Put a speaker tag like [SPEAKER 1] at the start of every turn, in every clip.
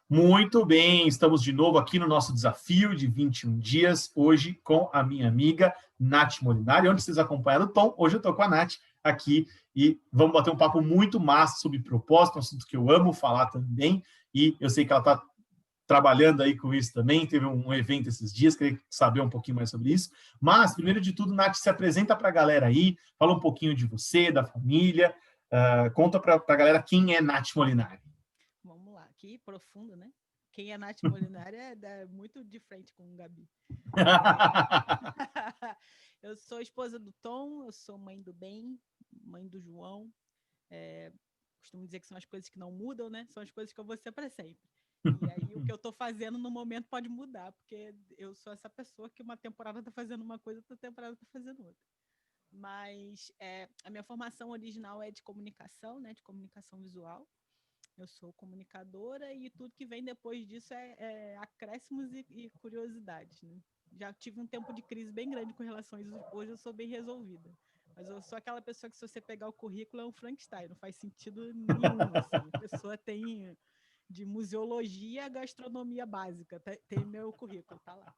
[SPEAKER 1] Muito bem, estamos de novo aqui no nosso desafio de 21 dias, hoje com a minha amiga Nath Molinari. Onde vocês acompanharam o Tom, hoje eu estou com a Nath aqui e vamos bater um papo muito massa sobre propósito, um assunto que eu amo falar também, e eu sei que ela está trabalhando aí com isso também, teve um evento esses dias, queria saber um pouquinho mais sobre isso. Mas, primeiro de tudo, Nath, se apresenta para a galera aí, fala um pouquinho de você, da família, conta para a galera quem é Nath Molinari.
[SPEAKER 2] Vamos lá, que profundo, né? Quem é Nath Molinari é muito de frente com o Gabi. Eu sou esposa do Tom, eu sou mãe do Ben, mãe do João. Costumo dizer que são as coisas que não mudam, né? São as coisas que eu vou ser para sempre. E aí o que eu estou fazendo no momento pode mudar, porque eu sou essa pessoa que uma temporada está fazendo uma coisa, outra temporada está fazendo outra. Mas a minha formação original é de comunicação, né? De comunicação visual. Eu sou comunicadora e tudo que vem depois disso é acréscimos e curiosidades, né? Já tive um tempo de crise bem grande com relação a isso. Hoje eu sou bem resolvida. Mas eu sou aquela pessoa que, se você pegar o currículo, é um Frankenstein. Não faz sentido nenhum, assim. A pessoa tem de museologia a gastronomia básica. Tem meu currículo, tá lá.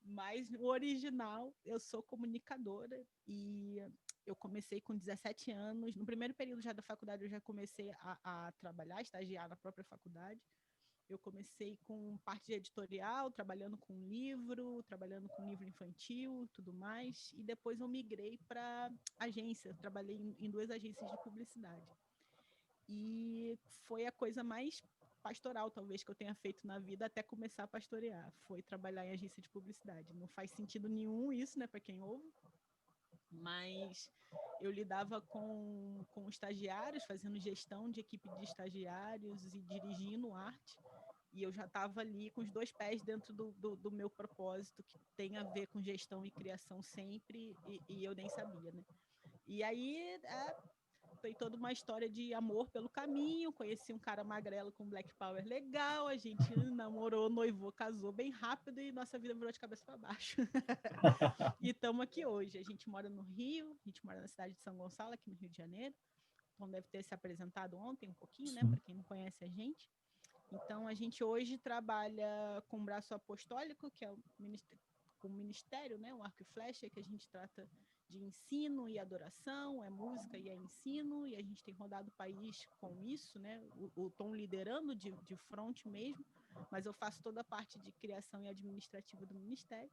[SPEAKER 2] Mas no original, eu sou comunicadora e eu comecei com 17 anos. No primeiro período já da faculdade, eu já comecei a trabalhar, a estagiar na própria faculdade. Eu comecei com parte de editorial, trabalhando com livro infantil, tudo mais. E depois eu migrei para agência. Trabalhei em 2 agências de publicidade. E foi a coisa mais pastoral, talvez, que eu tenha feito na vida até começar a pastorear. Foi trabalhar em agência de publicidade. Não faz sentido nenhum isso, né, para quem ouve. Mas eu lidava com estagiários, fazendo gestão de equipe de estagiários e dirigindo arte. E eu já estava ali com os 2 pés dentro do meu propósito, que tem a ver com gestão e criação sempre, e eu nem sabia, né? E aí tem toda uma história de amor pelo caminho. Conheci um cara magrelo com Black Power legal, a gente namorou, noivou, casou bem rápido e nossa vida virou de cabeça para baixo. E estamos aqui hoje. A gente mora no Rio, a gente mora na cidade de São Gonçalo, aqui no Rio de Janeiro. Então deve ter se apresentado ontem um pouquinho, né, para quem não conhece a gente. Então a gente hoje trabalha com o braço apostólico, que é o ministério, né, o arco e flecha, que a gente trata de ensino e adoração, é música e é ensino, e a gente tem rodado o país com isso, né? O Tom liderando de frente mesmo, mas eu faço toda a parte de criação e administrativa do ministério.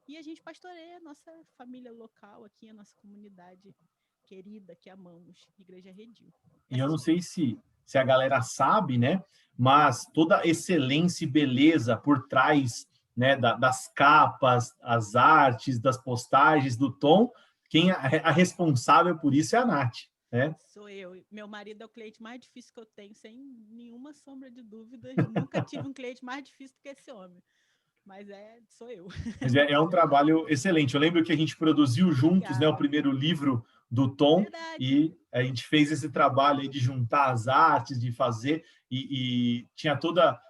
[SPEAKER 2] E a gente pastoreia a nossa família local aqui, a nossa comunidade querida que amamos, Igreja Redil.
[SPEAKER 1] E eu não sei se a galera sabe, né? Mas toda a excelência e beleza por trás, né, das capas, as artes, das postagens do Tom, quem a responsável por isso é a Nath, né?
[SPEAKER 2] Sou eu. Meu marido é o cliente mais difícil que eu tenho, sem nenhuma sombra de dúvidas. Nunca tive um cliente mais difícil do que esse homem. Mas sou eu.
[SPEAKER 1] Mas é um trabalho excelente. Eu lembro que a gente produziu juntos, né, o
[SPEAKER 2] Legal.
[SPEAKER 1] primeiro livro do Tom,
[SPEAKER 2] Verdade.
[SPEAKER 1] e a gente fez esse trabalho aí de juntar as artes, de fazer, e tinha toda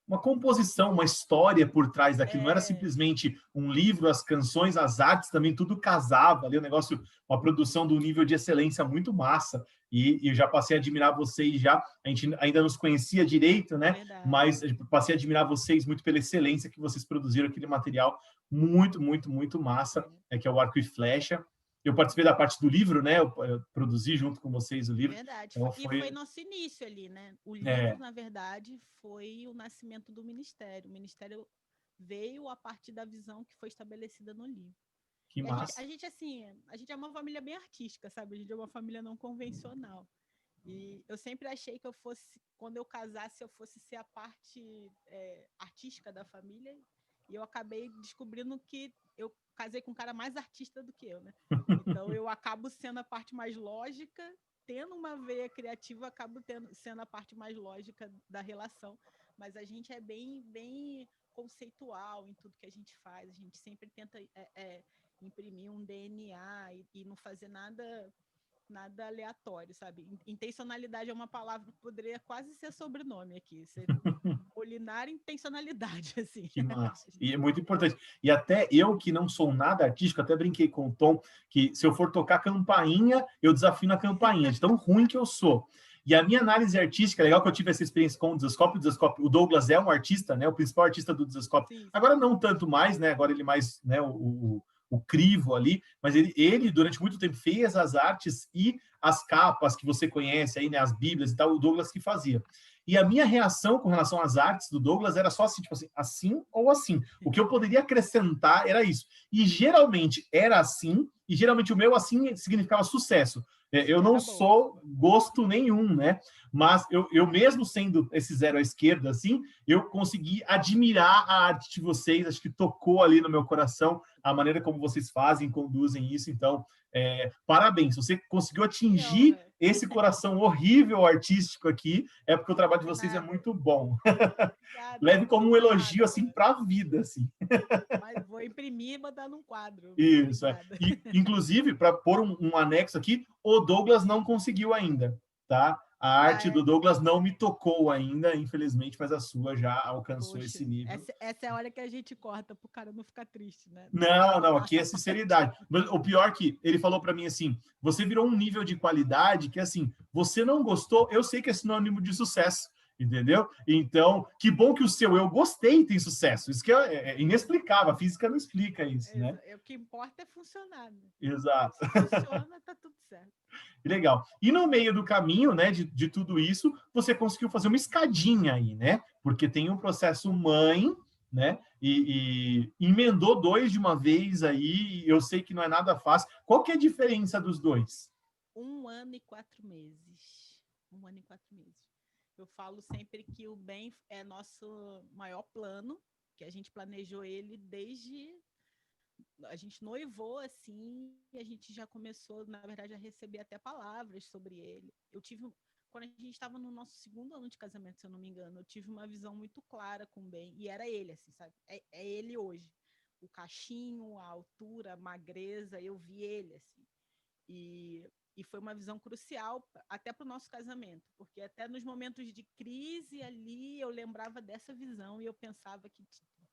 [SPEAKER 1] uma composição, uma história por trás daquilo. Não era simplesmente um livro, as canções, as artes, também tudo casava ali, um negócio, uma produção de um nível de excelência muito massa. E eu já passei a admirar vocês já, a gente ainda nos conhecia direito, né?
[SPEAKER 2] Verdade.
[SPEAKER 1] Mas eu passei a admirar vocês muito pela excelência que vocês produziram, aquele material muito, muito, muito massa, que é o Arco e Flecha. Eu participei da parte do livro, né? Eu produzi junto com vocês o livro.
[SPEAKER 2] Verdade.
[SPEAKER 1] Então
[SPEAKER 2] E foi nosso início ali, né? O livro, na verdade, foi o nascimento do ministério. O ministério veio a partir da visão que foi estabelecida no livro.
[SPEAKER 1] Que massa.
[SPEAKER 2] A gente, assim, a gente é uma família bem artística, sabe? A gente é uma família não convencional. E eu sempre achei que quando eu casasse, eu fosse ser a parte artística da família. E eu acabei descobrindo que eu casei com um cara mais artista do que eu, né? Então eu acabo sendo a parte mais lógica, tendo uma veia criativa, acabo sendo a parte mais lógica da relação. Mas a gente é bem, bem conceitual em tudo que a gente faz. A gente sempre tenta imprimir um DNA e não fazer nada aleatório, sabe? Intencionalidade é uma palavra que poderia quase ser sobrenome aqui. Molinari intencionalidade, assim.
[SPEAKER 1] Que massa. E é muito importante. E até eu, que não sou nada artístico, até brinquei com o Tom, que se eu for tocar campainha, eu desafio na campainha, de tão ruim que eu sou. E a minha análise artística, legal que eu tive essa experiência com o Desascope. O Douglas é um artista, né? O principal artista do Desascope.
[SPEAKER 2] Sim, sim.
[SPEAKER 1] Agora não tanto mais, né? Agora ele mais, né? O crivo ali, mas ele durante muito tempo fez as artes e as capas que você conhece aí, né? As bíblias e tal, o Douglas que fazia. E a minha reação com relação às artes do Douglas era só assim, tipo assim ou assim. O que eu poderia acrescentar era isso. E geralmente era assim, e geralmente o meu assim significava sucesso. Eu não sou gosto nenhum, né? Mas eu mesmo sendo esse zero à esquerda, assim, eu consegui admirar a arte de vocês, acho que tocou ali no meu coração a maneira como vocês fazem, conduzem isso, então, parabéns, você conseguiu atingir esse coração horrível artístico aqui, é porque o trabalho de vocês é muito bom.
[SPEAKER 2] Obrigada,
[SPEAKER 1] leve como um elogio, assim, para a vida, assim.
[SPEAKER 2] Mas vou imprimir e mandar num quadro.
[SPEAKER 1] Isso, E, inclusive, para pôr um anexo aqui, o Douglas não conseguiu ainda, tá? A arte do Douglas não me tocou ainda, infelizmente, mas a sua já alcançou esse nível.
[SPEAKER 2] Essa é a hora que a gente corta pro cara não ficar triste, né?
[SPEAKER 1] Não, aqui é sinceridade. Mas o pior que ele falou para mim assim, você virou um nível de qualidade que, assim, você não gostou, eu sei que é sinônimo de sucesso, entendeu? Então, que bom que o seu eu gostei tem sucesso. Isso que é inexplicável, a física não explica isso, né?
[SPEAKER 2] O que importa é funcionar, né?
[SPEAKER 1] Exato.
[SPEAKER 2] Se funciona, tá tudo certo.
[SPEAKER 1] Legal. E no meio do caminho, né, de tudo isso, você conseguiu fazer uma escadinha aí, né? Porque tem um processo mãe, né? E emendou dois de uma vez aí. Eu sei que não é nada fácil. Qual que é a diferença dos dois?
[SPEAKER 2] 1 ano e 4 meses. 1 ano e 4 meses. Eu falo sempre que o bem é nosso maior plano, que a gente planejou ele desde... A gente noivou, assim, e a gente já começou, na verdade, a receber até palavras sobre ele. Quando a gente estava no nosso 2º ano de casamento, se eu não me engano, eu tive uma visão muito clara com o Ben, e era ele, assim, sabe? É ele hoje. O cachinho, a altura, a magreza, eu vi ele, assim. E foi uma visão crucial até para o nosso casamento, porque até nos momentos de crise ali, eu lembrava dessa visão e eu pensava que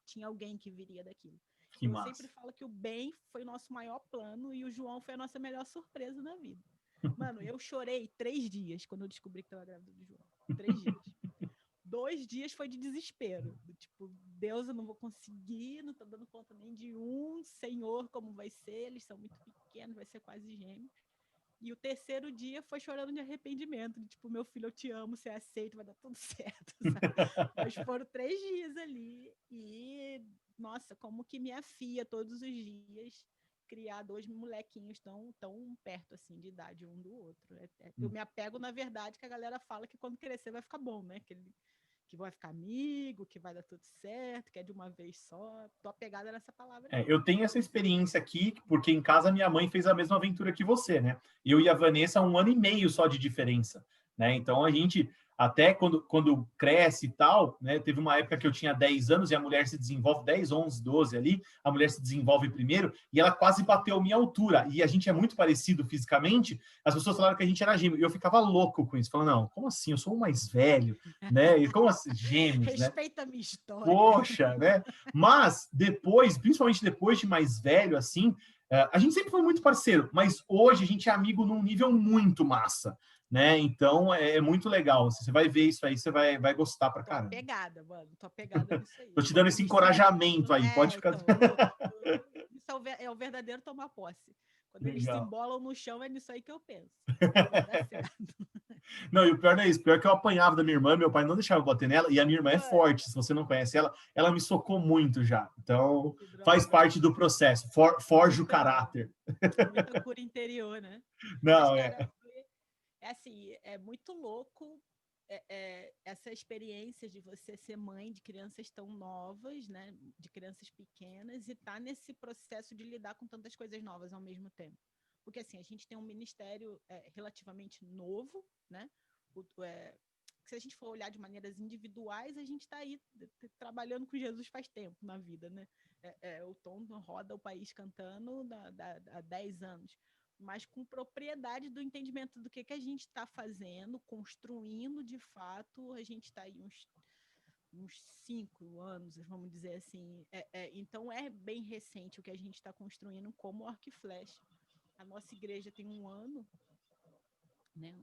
[SPEAKER 2] tinha alguém que viria daquilo.
[SPEAKER 1] Que
[SPEAKER 2] eu
[SPEAKER 1] massa.
[SPEAKER 2] sempre falo que o Ben foi o nosso maior plano e o João foi a nossa melhor surpresa na vida. Mano, eu chorei 3 dias quando eu descobri que estava grávida do João. 3 dias. 2 dias foi de desespero. Tipo, Deus, eu não vou conseguir, não tô dando conta nem de um. Senhor, como vai ser? Eles são muito pequenos, vai ser quase gêmeos. E o 3º dia foi chorando de arrependimento. De, tipo, meu filho, eu te amo, você aceita, vai dar tudo certo. Sabe? Mas foram 3 dias ali. E, nossa, como que me afia todos os dias criar 2 molequinhos tão perto, assim, de idade um do outro. Eu me apego, na verdade, que a galera fala que quando crescer vai ficar bom, né? Que vai ficar amigo, que vai dar tudo certo, que é de uma vez só. Tô apegada nessa palavra.
[SPEAKER 1] Eu tenho essa experiência aqui, porque em casa minha mãe fez a mesma aventura que você, né? Eu e a Vanessa, 1 ano e meio só de diferença, né? Então a gente, até quando cresce e tal, né? Teve uma época que eu tinha 10 anos e a mulher se desenvolve, 10, 11, 12 ali, a mulher se desenvolve primeiro e ela quase bateu minha altura. E a gente é muito parecido fisicamente, as pessoas falaram que a gente era gêmeo. E eu ficava louco com isso, falando, não, como assim? Eu sou o mais velho, né? E como assim? Gêmeos, né?
[SPEAKER 2] Respeita a minha história.
[SPEAKER 1] Poxa, né? Mas depois, principalmente depois de mais velho, assim, a gente sempre foi muito parceiro, mas hoje a gente é amigo num nível muito massa, né? Então é muito legal. Você vai ver isso aí, você vai gostar pra caramba.
[SPEAKER 2] Tô apegada, mano. Tô apegada nisso aí.
[SPEAKER 1] Tô te dando esse encorajamento aí, pode ficar.
[SPEAKER 2] Isso é o verdadeiro tomar posse. Quando
[SPEAKER 1] Legal.
[SPEAKER 2] eles se embolam no chão, é nisso aí que eu penso. Vai dar certo.
[SPEAKER 1] Não, e o pior não é isso. O pior é que eu apanhava da minha irmã, meu pai não deixava eu bater nela, e a minha irmã é forte. Se você não conhece ela, ela me socou muito já. Então, faz parte do processo. Forja o caráter.
[SPEAKER 2] Muita cura interior, né?
[SPEAKER 1] Não,
[SPEAKER 2] Mas, cara, é assim, é muito louco essa experiência de você ser mãe de crianças tão novas, né? De crianças pequenas, e tá nesse processo de lidar com tantas coisas novas ao mesmo tempo. Porque, assim, a gente tem um ministério relativamente novo, né? Se a gente for olhar de maneiras individuais, a gente está aí trabalhando com Jesus faz tempo na vida, né? O Tom roda o país cantando há 10 anos, mas com propriedade do entendimento do que a gente está fazendo, construindo de fato, a gente está aí uns 5 anos, vamos dizer assim. Então é bem recente o que a gente está construindo como Arco e Flecha. A nossa igreja tem 1 ano, né?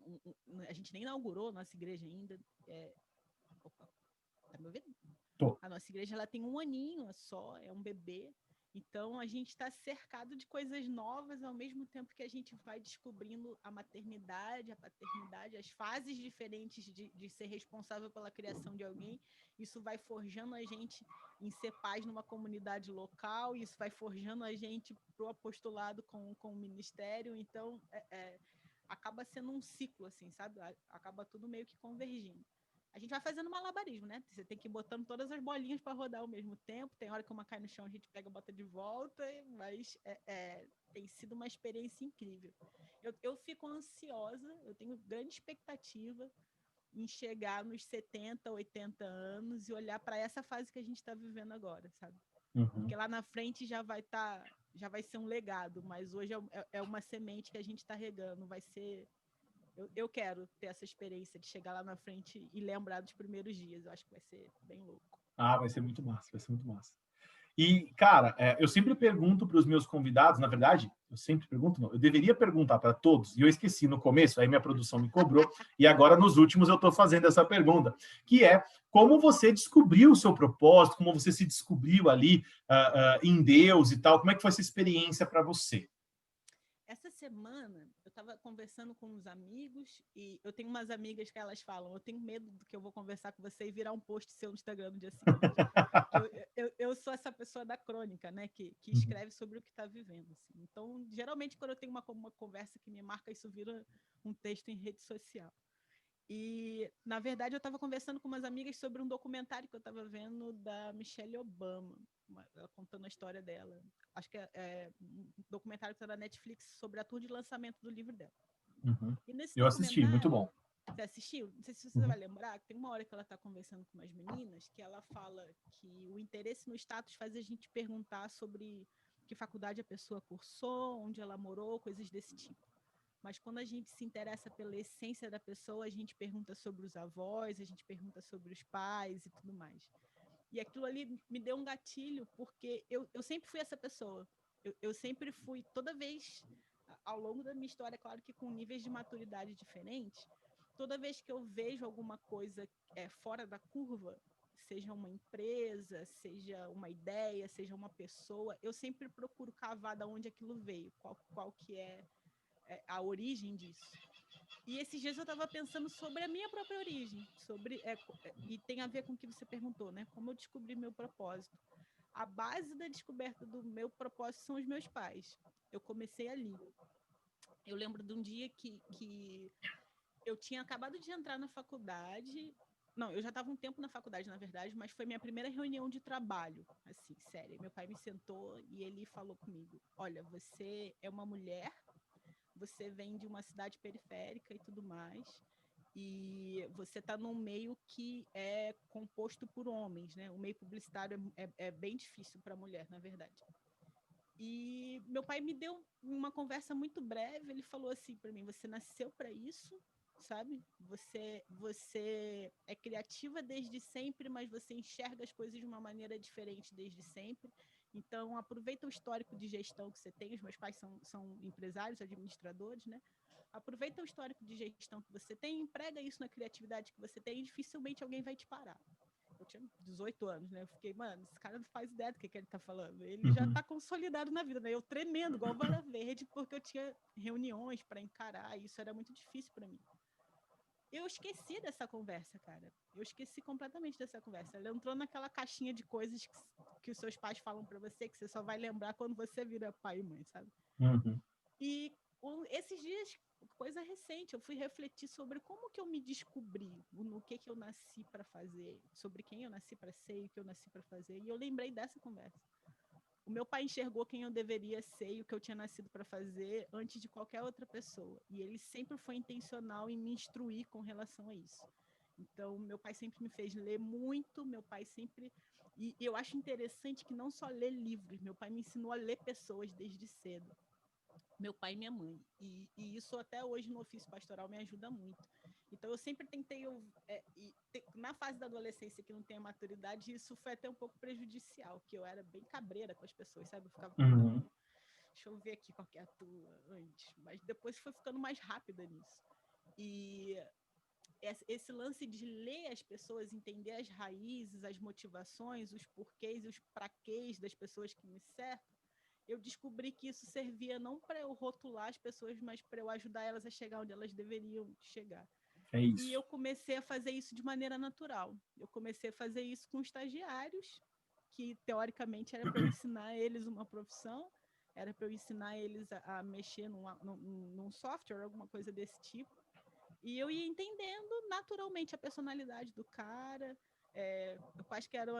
[SPEAKER 2] A gente nem inaugurou a nossa igreja ainda. Opa, tá me ouvindo?
[SPEAKER 1] Tô.
[SPEAKER 2] A nossa igreja ela tem 1 aninho só, é um bebê. Então, a gente está cercado de coisas novas, ao mesmo tempo que a gente vai descobrindo a maternidade, a paternidade, as fases diferentes de ser responsável pela criação de alguém. Isso vai forjando a gente em ser pais numa comunidade local, isso vai forjando a gente para o apostolado com o ministério. Então, acaba sendo um ciclo, assim, sabe? Acaba tudo meio que convergindo. A gente vai fazendo malabarismo, né? Você tem que ir botando todas as bolinhas para rodar ao mesmo tempo. Tem hora que uma cai no chão, a gente pega e bota de volta, mas tem sido uma experiência incrível. Eu fico ansiosa, eu tenho grande expectativa em chegar nos 70, 80 anos e olhar para essa fase que a gente está vivendo agora, sabe? Porque lá na frente já vai ser um legado, mas hoje é uma semente que a gente está regando, vai ser... Eu quero ter essa experiência de chegar lá na frente e lembrar dos primeiros dias. Eu acho que vai ser bem louco.
[SPEAKER 1] Ah, vai ser muito massa, vai ser muito massa. E, cara, eu sempre pergunto para os meus convidados, na verdade, eu sempre pergunto, não, eu deveria perguntar para todos, e eu esqueci no começo, aí minha produção me cobrou, e agora nos últimos eu estou fazendo essa pergunta, que é como você descobriu o seu propósito, como você se descobriu ali em Deus e tal, como é que foi essa experiência para você?
[SPEAKER 2] Essa semana, eu estava conversando com uns amigos, e eu tenho umas amigas que elas falam, eu tenho medo do que eu vou conversar com você e virar um post seu no Instagram no dia seguinte. Eu sou essa pessoa da crônica, né, que escreve sobre o que está vivendo. Assim. Então, geralmente, quando eu tenho uma conversa que me marca, isso vira um texto em rede social. E, na verdade, eu estava conversando com umas amigas sobre um documentário que eu estava vendo da Michelle Obama, ela contando a história dela. Acho que é um documentário que está na Netflix sobre a tour de lançamento do livro dela.
[SPEAKER 1] Uhum.
[SPEAKER 2] E nesse
[SPEAKER 1] Eu assisti, muito
[SPEAKER 2] documentário,
[SPEAKER 1] bom.
[SPEAKER 2] você assistiu? Não sei se você vai lembrar, que tem uma hora que ela está conversando com umas meninas, que ela fala que o interesse no status faz a gente perguntar sobre que faculdade a pessoa cursou, onde ela morou, coisas desse tipo. Mas quando a gente se interessa pela essência da pessoa, a gente pergunta sobre os avós, a gente pergunta sobre os pais e tudo mais. E aquilo ali me deu um gatilho, porque eu sempre fui essa pessoa. Eu sempre fui, toda vez, ao longo da minha história, claro que com níveis de maturidade diferentes, toda vez que eu vejo alguma coisa fora da curva, seja uma empresa, seja uma ideia, seja uma pessoa, eu sempre procuro cavar de onde aquilo veio, qual que é a origem disso. E esses dias eu estava pensando sobre a minha própria origem, e tem a ver com o que você perguntou, né? Como eu descobri meu propósito. A base da descoberta do meu propósito são os meus pais. Eu comecei ali. Eu lembro de um dia que eu tinha acabado de entrar na faculdade. Não, eu já estava um tempo na faculdade, na verdade, mas foi minha primeira reunião de trabalho, assim, sério. Meu pai me sentou e ele falou comigo: olha, você é uma mulher, você vem de uma cidade periférica e tudo mais, e você está num meio que é composto por homens, né? O meio publicitário é bem difícil para a mulher, na verdade. E meu pai me deu uma conversa muito breve, ele falou assim para mim: você nasceu para isso, sabe? Você é criativa desde sempre, mas você enxerga as coisas de uma maneira diferente desde sempre. Então, aproveita o histórico de gestão que você tem. Os meus pais são empresários, administradores, né? Aproveita o histórico de gestão que você tem, emprega isso na criatividade que você tem e dificilmente alguém vai te parar. Eu tinha 18 anos, né? Eu fiquei, mano, esse cara não faz ideia do que ele tá falando. Ele já tá consolidado na vida, né? Eu tremendo, igual bola verde, porque eu tinha reuniões para encarar e isso era muito difícil para mim. Eu esqueci dessa conversa, cara. Eu esqueci completamente dessa conversa. Ela entrou naquela caixinha de coisas que os seus pais falam para você, que você só vai lembrar quando você vira pai e mãe, sabe? E esses dias, coisa recente, eu fui refletir sobre como que eu me descobri, no que eu nasci para fazer, sobre quem eu nasci para ser e o que eu nasci para fazer. E eu lembrei dessa conversa. O meu pai enxergou quem eu deveria ser e o que eu tinha nascido para fazer antes de qualquer outra pessoa. E ele sempre foi intencional em me instruir com relação a isso. Então, meu pai sempre me fez ler muito, meu pai sempre... E eu acho interessante que não só ler livros, meu pai me ensinou a ler pessoas desde cedo. Meu pai e minha mãe. E isso até hoje no ofício pastoral me ajuda muito. Então, eu sempre tentei... na fase da adolescência, que não tem a maturidade, isso foi até um pouco prejudicial, que eu era bem cabreira com as pessoas, sabe? Eu ficava deixa eu ver aqui qual que é a tua antes. Mas depois foi ficando mais rápida nisso. E esse lance de ler as pessoas, entender as raízes, as motivações, os porquês e os praquês das pessoas que me cercam, eu descobri que isso servia não para eu rotular as pessoas, mas para eu ajudar elas a chegar onde elas deveriam chegar.
[SPEAKER 1] É isso.
[SPEAKER 2] E eu comecei a fazer isso de maneira natural. Eu comecei a fazer isso com estagiários, que teoricamente era para eu ensinar eles uma profissão, era para eu ensinar eles a mexer num software, alguma coisa desse tipo. E eu ia entendendo naturalmente a personalidade do cara, quais que eram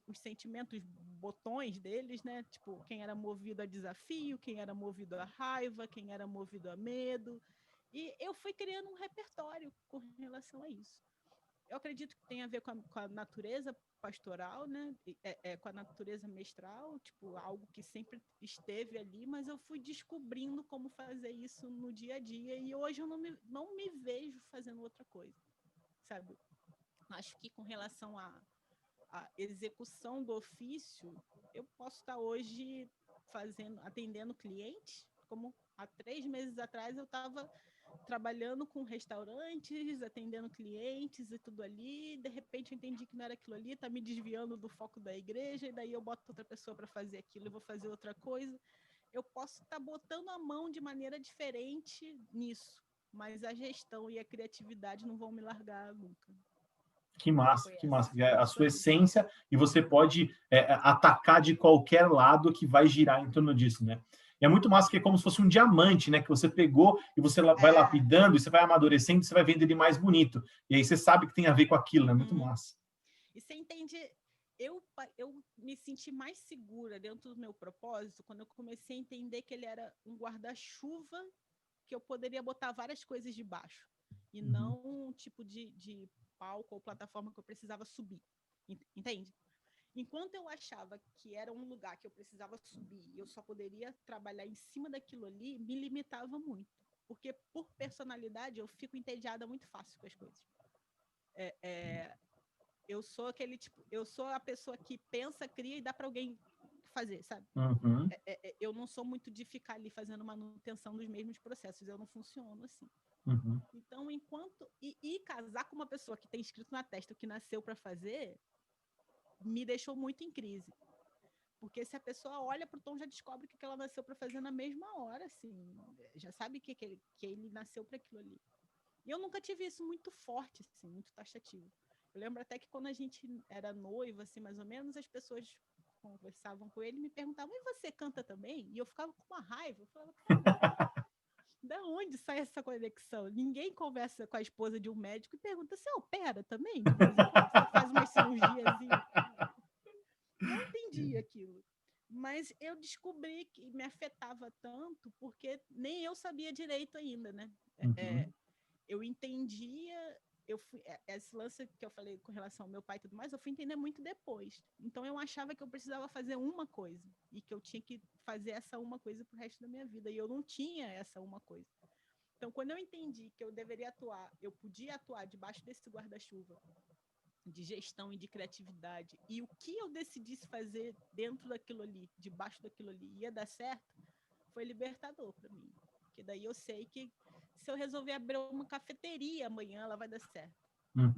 [SPEAKER 2] os sentimentos, botões deles, né? Tipo, quem era movido a desafio, quem era movido a raiva, quem era movido a medo. E eu fui criando um repertório com relação a isso. Eu acredito que tem a ver com a natureza pastoral, né? Com a natureza mestral, tipo, algo que sempre esteve ali, mas eu fui descobrindo como fazer isso no dia a dia e hoje eu não me vejo fazendo outra coisa, sabe? Acho que com relação à execução do ofício, eu posso estar hoje atendendo clientes, como há 3 meses atrás eu estava trabalhando com restaurantes, atendendo clientes e tudo ali, de repente eu entendi que não era aquilo ali, tá me desviando do foco da igreja, e daí eu boto outra pessoa para fazer aquilo, eu vou fazer outra coisa. Eu posso estar botando a mão de maneira diferente nisso, mas a gestão e a criatividade não vão me largar nunca.
[SPEAKER 1] Que massa, que massa. É a sua essência, e você pode atacar de qualquer lado que vai girar em torno disso, né? E é muito massa, que é como se fosse um diamante, né? Que você pegou e você vai lapidando, e você vai amadurecendo, e você vai vendo ele mais bonito. E aí você sabe que tem a ver com aquilo, né? Muito massa.
[SPEAKER 2] E você entende... Eu me senti mais segura dentro do meu propósito quando eu comecei a entender que ele era um guarda-chuva que eu poderia botar várias coisas debaixo. E não um tipo de palco ou plataforma que eu precisava subir. Entende? Enquanto eu achava que era um lugar que eu precisava subir e eu só poderia trabalhar em cima daquilo ali, me limitava muito. Porque, por personalidade, eu fico entediada muito fácil com as coisas. Eu sou aquele tipo... Eu sou a pessoa que pensa, cria e dá para alguém fazer, sabe? Eu não sou muito de ficar ali fazendo manutenção dos mesmos processos. Eu não funciono assim. Então, e casar com uma pessoa que tem escrito na testa o que nasceu para fazer, me deixou muito em crise. Porque se a pessoa olha pro Tom, já descobre que ela nasceu para fazer na mesma hora, assim. Já sabe que ele nasceu para aquilo ali. E eu nunca tive isso muito forte, assim, muito taxativo. Eu lembro até que quando a gente era noiva, assim, mais ou menos, as pessoas conversavam com ele e me perguntavam: e você canta também? E eu ficava com uma raiva. Eu falava: da onde sai essa conexão? Ninguém conversa com a esposa de um médico e pergunta: você opera também? De vez em quando você faz umas cirurgiazinhas? Não entendi aquilo. Mas eu descobri que me afetava tanto porque nem eu sabia direito ainda, né? Eu entendia... esse lance que eu falei com relação ao meu pai e tudo mais, eu fui entender muito depois. Então eu achava que eu precisava fazer uma coisa e que eu tinha que fazer essa uma coisa pro resto da minha vida, e eu não tinha essa uma coisa. Então, quando eu entendi que eu deveria atuar, eu podia atuar debaixo desse guarda-chuva de gestão e de criatividade, e o que eu decidisse fazer dentro daquilo ali, debaixo daquilo ali, ia dar certo, foi libertador para mim. Porque daí eu sei que se eu resolver abrir uma cafeteria amanhã, ela vai dar certo,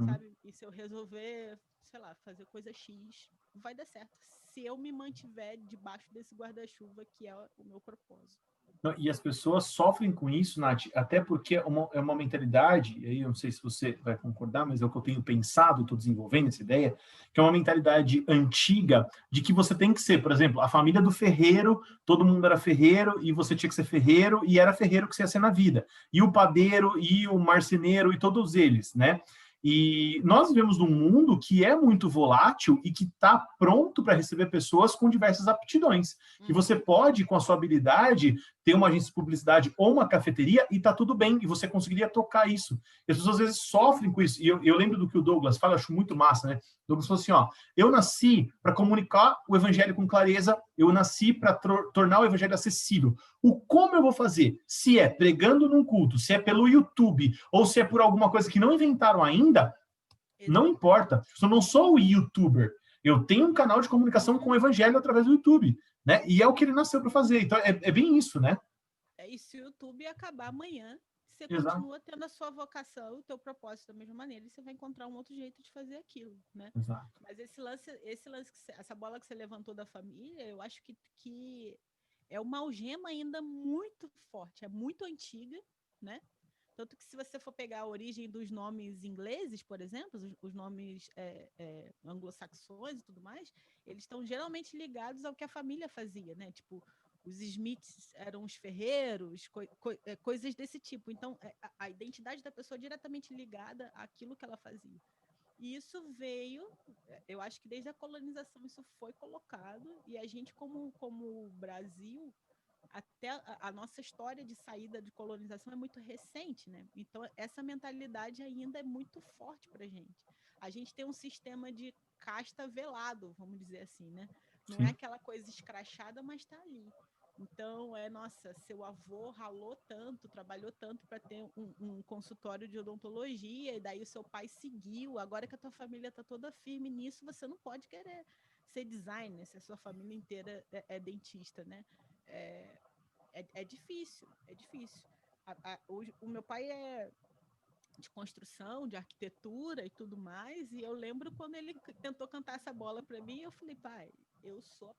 [SPEAKER 2] sabe? E se eu resolver, sei lá, fazer coisa X, vai dar certo. Se eu me mantiver debaixo desse guarda-chuva que é o meu propósito.
[SPEAKER 1] E as pessoas sofrem com isso, Nath, até porque é uma mentalidade, e aí eu não sei se você vai concordar, mas é o que eu tenho pensado, estou desenvolvendo essa ideia, que é uma mentalidade antiga de que você tem que ser, por exemplo, a família do ferreiro, todo mundo era ferreiro e você tinha que ser ferreiro, e era ferreiro que você ia ser na vida. E o padeiro, e o marceneiro, e todos eles, né? E nós vivemos num mundo que é muito volátil e que está pronto para receber pessoas com diversas aptidões. E você pode, com a sua habilidade, ter uma agência de publicidade ou uma cafeteria e está tudo bem, e você conseguiria tocar isso. E as pessoas às vezes sofrem com isso. E eu lembro do que o Douglas fala, eu acho muito massa, né? O Douglas falou assim, ó, eu nasci para comunicar o evangelho com clareza, eu nasci para tornar o evangelho acessível. O como eu vou fazer? Se é pregando num culto, se é pelo YouTube, ou se é por alguma coisa que não inventaram ainda, não importa. Eu não sou o YouTuber. Eu tenho um canal de comunicação com o evangelho através do YouTube, né? E é o que ele nasceu para fazer. Então, é bem isso, né?
[SPEAKER 2] E se o YouTube acabar amanhã, você
[SPEAKER 1] Exato.
[SPEAKER 2] continua tendo a sua vocação, o teu propósito da mesma maneira, e você vai encontrar um outro jeito de fazer aquilo, né?
[SPEAKER 1] Exato.
[SPEAKER 2] Mas esse lance essa bola que você levantou da família, eu acho que é uma algema ainda muito forte, é muito antiga, né? Tanto que se você for pegar a origem dos nomes ingleses, por exemplo, os nomes anglo-saxões e tudo mais, eles estão geralmente ligados ao que a família fazia, né? Tipo, os Smiths eram os ferreiros, coisas desse tipo. Então, a identidade da pessoa é diretamente ligada àquilo que ela fazia. E isso veio, eu acho que desde a colonização isso foi colocado, e a gente, como Brasil, até a nossa história de saída de colonização é muito recente, né? Então, essa mentalidade ainda é muito forte para a gente. A gente tem um sistema de casta velado, vamos dizer assim, né? Não é
[SPEAKER 1] Sim.
[SPEAKER 2] aquela coisa escrachada, mas está ali. Então, nossa, seu avô ralou tanto, trabalhou tanto para ter um consultório de odontologia, e daí o seu pai seguiu. Agora que a tua família está toda firme nisso, você não pode querer ser designer se a sua família inteira é dentista, né? É difícil, é difícil. O meu pai é de construção, de arquitetura e tudo mais, e eu lembro quando ele tentou cantar essa bola para mim, eu falei, pai, eu sou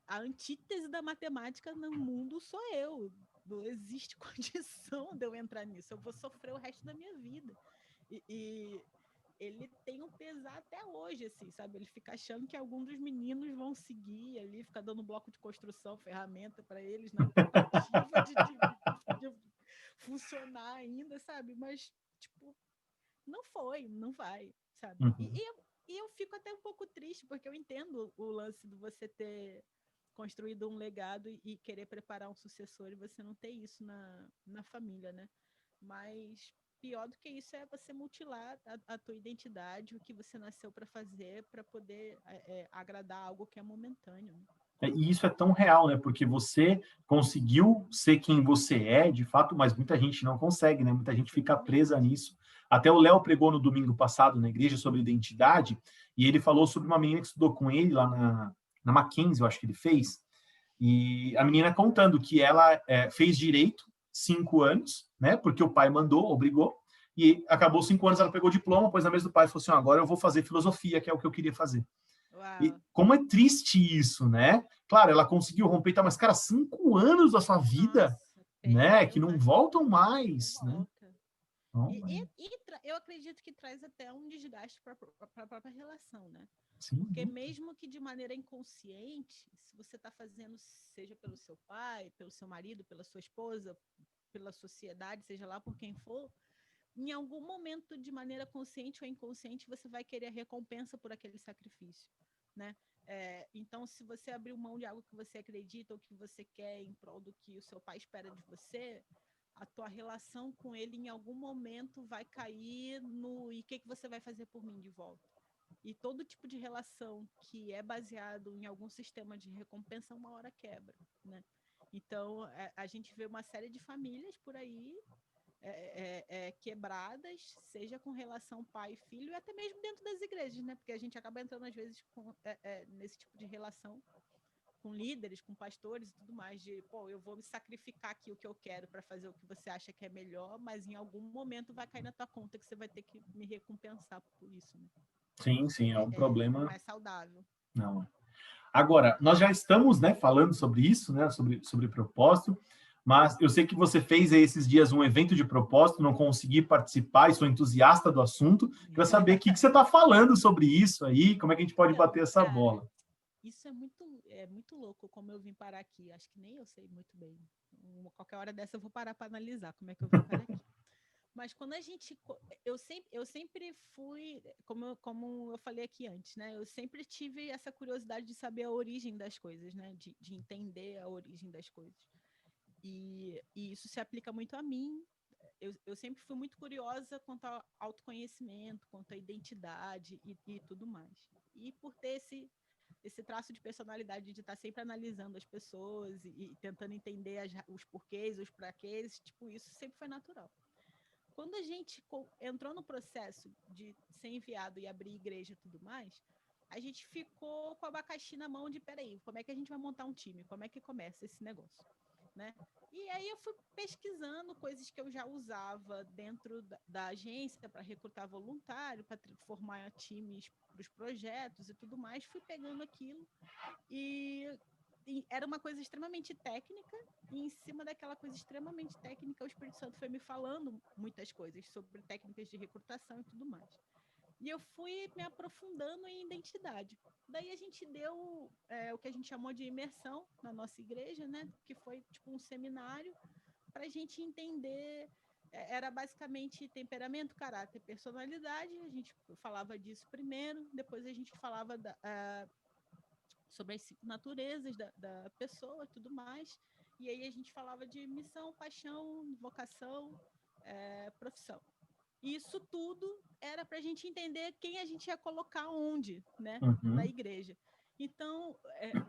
[SPEAKER 2] a antítese da matemática no mundo, sou eu. Não existe condição de eu entrar nisso, eu vou sofrer o resto da minha vida. E ele tem um pesar até hoje, assim, sabe? Ele fica achando que algum dos meninos vão seguir ali, fica dando bloco de construção, ferramenta para eles, na tentativa de funcionar ainda, sabe? Mas, tipo, não vai, sabe?
[SPEAKER 1] Uhum.
[SPEAKER 2] E eu fico até um pouco triste, porque eu entendo o lance de você ter construído um legado e querer preparar um sucessor e você não ter isso na família, né? Mas pior do que isso é você mutilar a tua identidade, o que você nasceu para fazer, para poder agradar algo que é momentâneo, né?
[SPEAKER 1] E isso é tão real, né? Porque você conseguiu ser quem você é, de fato, mas muita gente não consegue, né? Muita gente fica presa
[SPEAKER 2] Exatamente.
[SPEAKER 1] nisso. Até o Léo pregou no domingo passado na igreja sobre identidade, e ele falou sobre uma menina que estudou com ele lá na Mackenzie, eu acho que ele fez, e a menina contando que ela fez direito 5 anos, né? Porque o pai mandou, obrigou, e acabou 5 anos, ela pegou o diploma, pois na mesa do pai falou assim: agora eu vou fazer filosofia, que é o que eu queria fazer. E
[SPEAKER 2] Uau.
[SPEAKER 1] como é triste isso, né? Claro, ela conseguiu romper, tá, mas, cara, 5 anos da sua vida,
[SPEAKER 2] Nossa,
[SPEAKER 1] né?
[SPEAKER 2] perdeu
[SPEAKER 1] Que não
[SPEAKER 2] uma
[SPEAKER 1] voltam
[SPEAKER 2] vida, não
[SPEAKER 1] mais, né?
[SPEAKER 2] volta.
[SPEAKER 1] Não, é,
[SPEAKER 2] Eu acredito que traz até um desgaste para a própria relação, né? Porque
[SPEAKER 1] sim,
[SPEAKER 2] mesmo que de maneira inconsciente, se você está fazendo, seja pelo seu pai, pelo seu marido, pela sua esposa, pela sociedade, seja lá por quem for, em algum momento, de maneira consciente ou inconsciente, você vai querer a recompensa por aquele sacrifício, né? Então, se você abrir mão de algo que você acredita ou que você quer em prol do que o seu pai espera de você, a tua relação com ele em algum momento vai cair no e que você vai fazer por mim de volta. E todo tipo de relação que é baseado em algum sistema de recompensa, uma hora quebra, né? Então, a gente vê uma série de famílias por aí quebradas, seja com relação pai e filho, e até mesmo dentro das igrejas, né? Porque a gente acaba entrando, às vezes, nesse tipo de relação com líderes, com pastores e tudo mais, de, pô, eu vou me sacrificar aqui o que eu quero para fazer o que você acha que é melhor, mas em algum momento vai cair na tua conta que você vai ter que me recompensar por isso, né?
[SPEAKER 1] sim,
[SPEAKER 2] Isso
[SPEAKER 1] sim, é um
[SPEAKER 2] não
[SPEAKER 1] problema.
[SPEAKER 2] é saudável.
[SPEAKER 1] Não. Agora, nós já estamos, né, falando sobre isso, né, sobre propósito, mas eu sei que você fez aí esses dias um evento de propósito, não consegui participar e sou entusiasta do assunto. Queria saber o que você está falando sobre isso aí, como é que a gente pode bater
[SPEAKER 2] Então,
[SPEAKER 1] essa
[SPEAKER 2] cara,
[SPEAKER 1] bola.
[SPEAKER 2] isso é muito louco como eu vim parar aqui. Acho que nem eu sei muito bem. Qualquer hora dessa eu vou parar para analisar como é que eu vim parar aqui. Mas quando a gente. Eu sempre fui, como eu falei aqui antes, né? Eu sempre tive essa curiosidade de saber a origem das coisas, né? De entender a origem das coisas. E isso se aplica muito a mim. Eu sempre fui muito curiosa quanto ao autoconhecimento, quanto à identidade e tudo mais. E por ter esse traço de personalidade de estar sempre analisando as pessoas e tentando entender os porquês, os praquês, tipo, isso sempre foi natural. Quando a gente entrou no processo de ser enviado e abrir igreja e tudo mais, a gente ficou com o abacaxi na mão de, peraí, como é que a gente vai montar um time? Como é que começa esse negócio? né? E aí eu fui pesquisando coisas que eu já usava dentro da agência para recrutar voluntário, para formar times para os projetos e tudo mais. Fui pegando aquilo e era uma coisa extremamente técnica, e em cima daquela coisa extremamente técnica, o Espírito Santo foi me falando muitas coisas sobre técnicas de recrutação e tudo mais. E eu fui me aprofundando em identidade. Daí a gente deu o que a gente chamou de imersão na nossa igreja, né? Que foi tipo um seminário para a gente entender. Era basicamente temperamento, caráter, personalidade. A gente falava disso primeiro, depois a gente falava sobre as 5 naturezas da pessoa e tudo mais. E aí a gente falava de missão, paixão, vocação, profissão. E isso tudo era para a gente entender quem a gente ia colocar onde, né, na igreja. Então,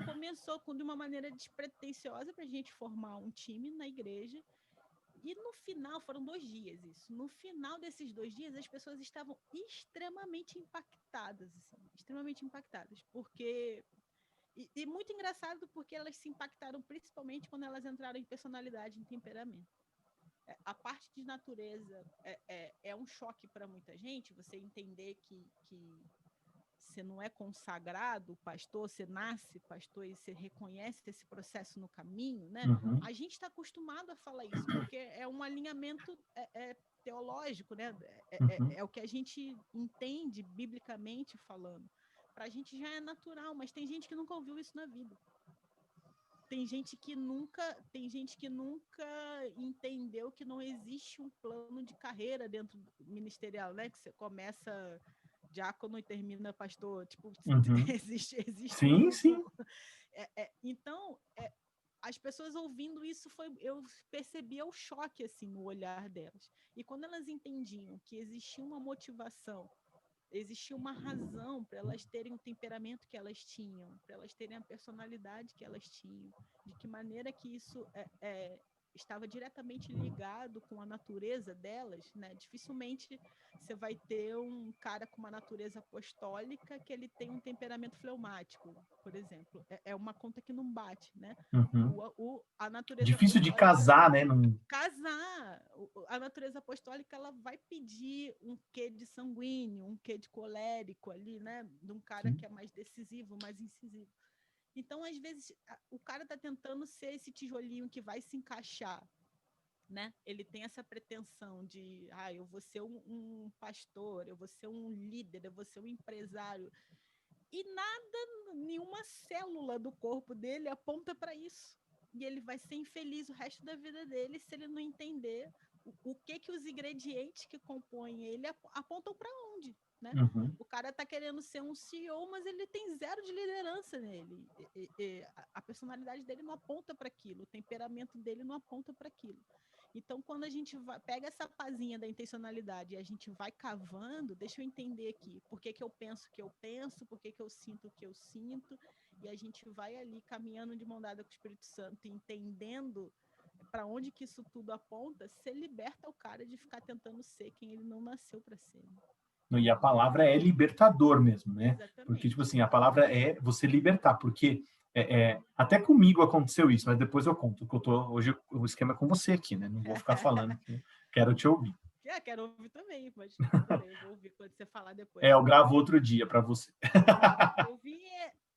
[SPEAKER 2] começou de uma maneira despretensiosa para a gente formar um time na igreja. E no final, foram 2 dias isso. No final desses 2 dias, as pessoas estavam extremamente impactadas, assim, extremamente impactadas, porque... E muito engraçado porque elas se impactaram principalmente quando elas entraram em personalidade, em temperamento. A parte de natureza é um choque para muita gente, você entender que você não é consagrado pastor, você nasce pastor e você reconhece esse processo no caminho, né? A gente está acostumado a falar isso, porque é um alinhamento teológico, né? É o que a gente entende biblicamente falando. Para a gente já é natural, mas tem gente que nunca ouviu isso na vida. Tem gente que nunca entendeu que não existe um plano de carreira dentro do ministerial, né? Que você começa diácono e termina pastor. Tipo, existe
[SPEAKER 1] sim, sim.
[SPEAKER 2] Então, as pessoas ouvindo isso, eu percebia o choque assim no olhar delas. E quando elas entendiam que existia uma motivação, existia uma razão para elas terem o temperamento que elas tinham, para elas terem a personalidade que elas tinham, de que maneira que isso estava diretamente ligado com a natureza delas, né? Dificilmente você vai ter um cara com uma natureza apostólica que ele tem um temperamento fleumático, por exemplo. É uma conta que não bate, né? A natureza
[SPEAKER 1] difícil de
[SPEAKER 2] apostólica...
[SPEAKER 1] casar, né?
[SPEAKER 2] Casar. A natureza apostólica, ela vai pedir um quê de sanguíneo, um quê de colérico ali, né? De um cara que é mais decisivo, mais incisivo. Então, às vezes, o cara está tentando ser esse tijolinho que vai se encaixar, né? Ele tem essa pretensão de, eu vou ser um pastor, eu vou ser um líder, eu vou ser um empresário. E nenhuma célula do corpo dele aponta para isso. E ele vai ser infeliz o resto da vida dele se ele não entender o que os ingredientes que compõem ele apontam para onde, né? O cara tá querendo ser um CEO, mas ele tem 0 de liderança nele. A personalidade dele não aponta para aquilo, o temperamento dele não aponta para aquilo. Então, quando a gente pega essa pazinha da intencionalidade e a gente vai cavando, deixa eu entender aqui, por que eu penso o que eu penso, por que eu sinto o que eu sinto, e a gente vai ali caminhando de mão dada com o Espírito Santo, entendendo para onde que isso tudo aponta, você liberta o cara de ficar tentando ser quem ele não nasceu para ser.
[SPEAKER 1] E a palavra é libertador mesmo, né?
[SPEAKER 2] Exatamente.
[SPEAKER 1] Porque, tipo assim, a palavra é você libertar, porque até comigo aconteceu isso, mas depois eu conto, que hoje o esquema é com você aqui, né? Não vou ficar falando aqui, quero te ouvir.
[SPEAKER 2] Quero ouvir também, mas tudo bem, eu vou ouvir quando você falar depois.
[SPEAKER 1] Eu gravo outro dia para você.
[SPEAKER 2] Eu vi,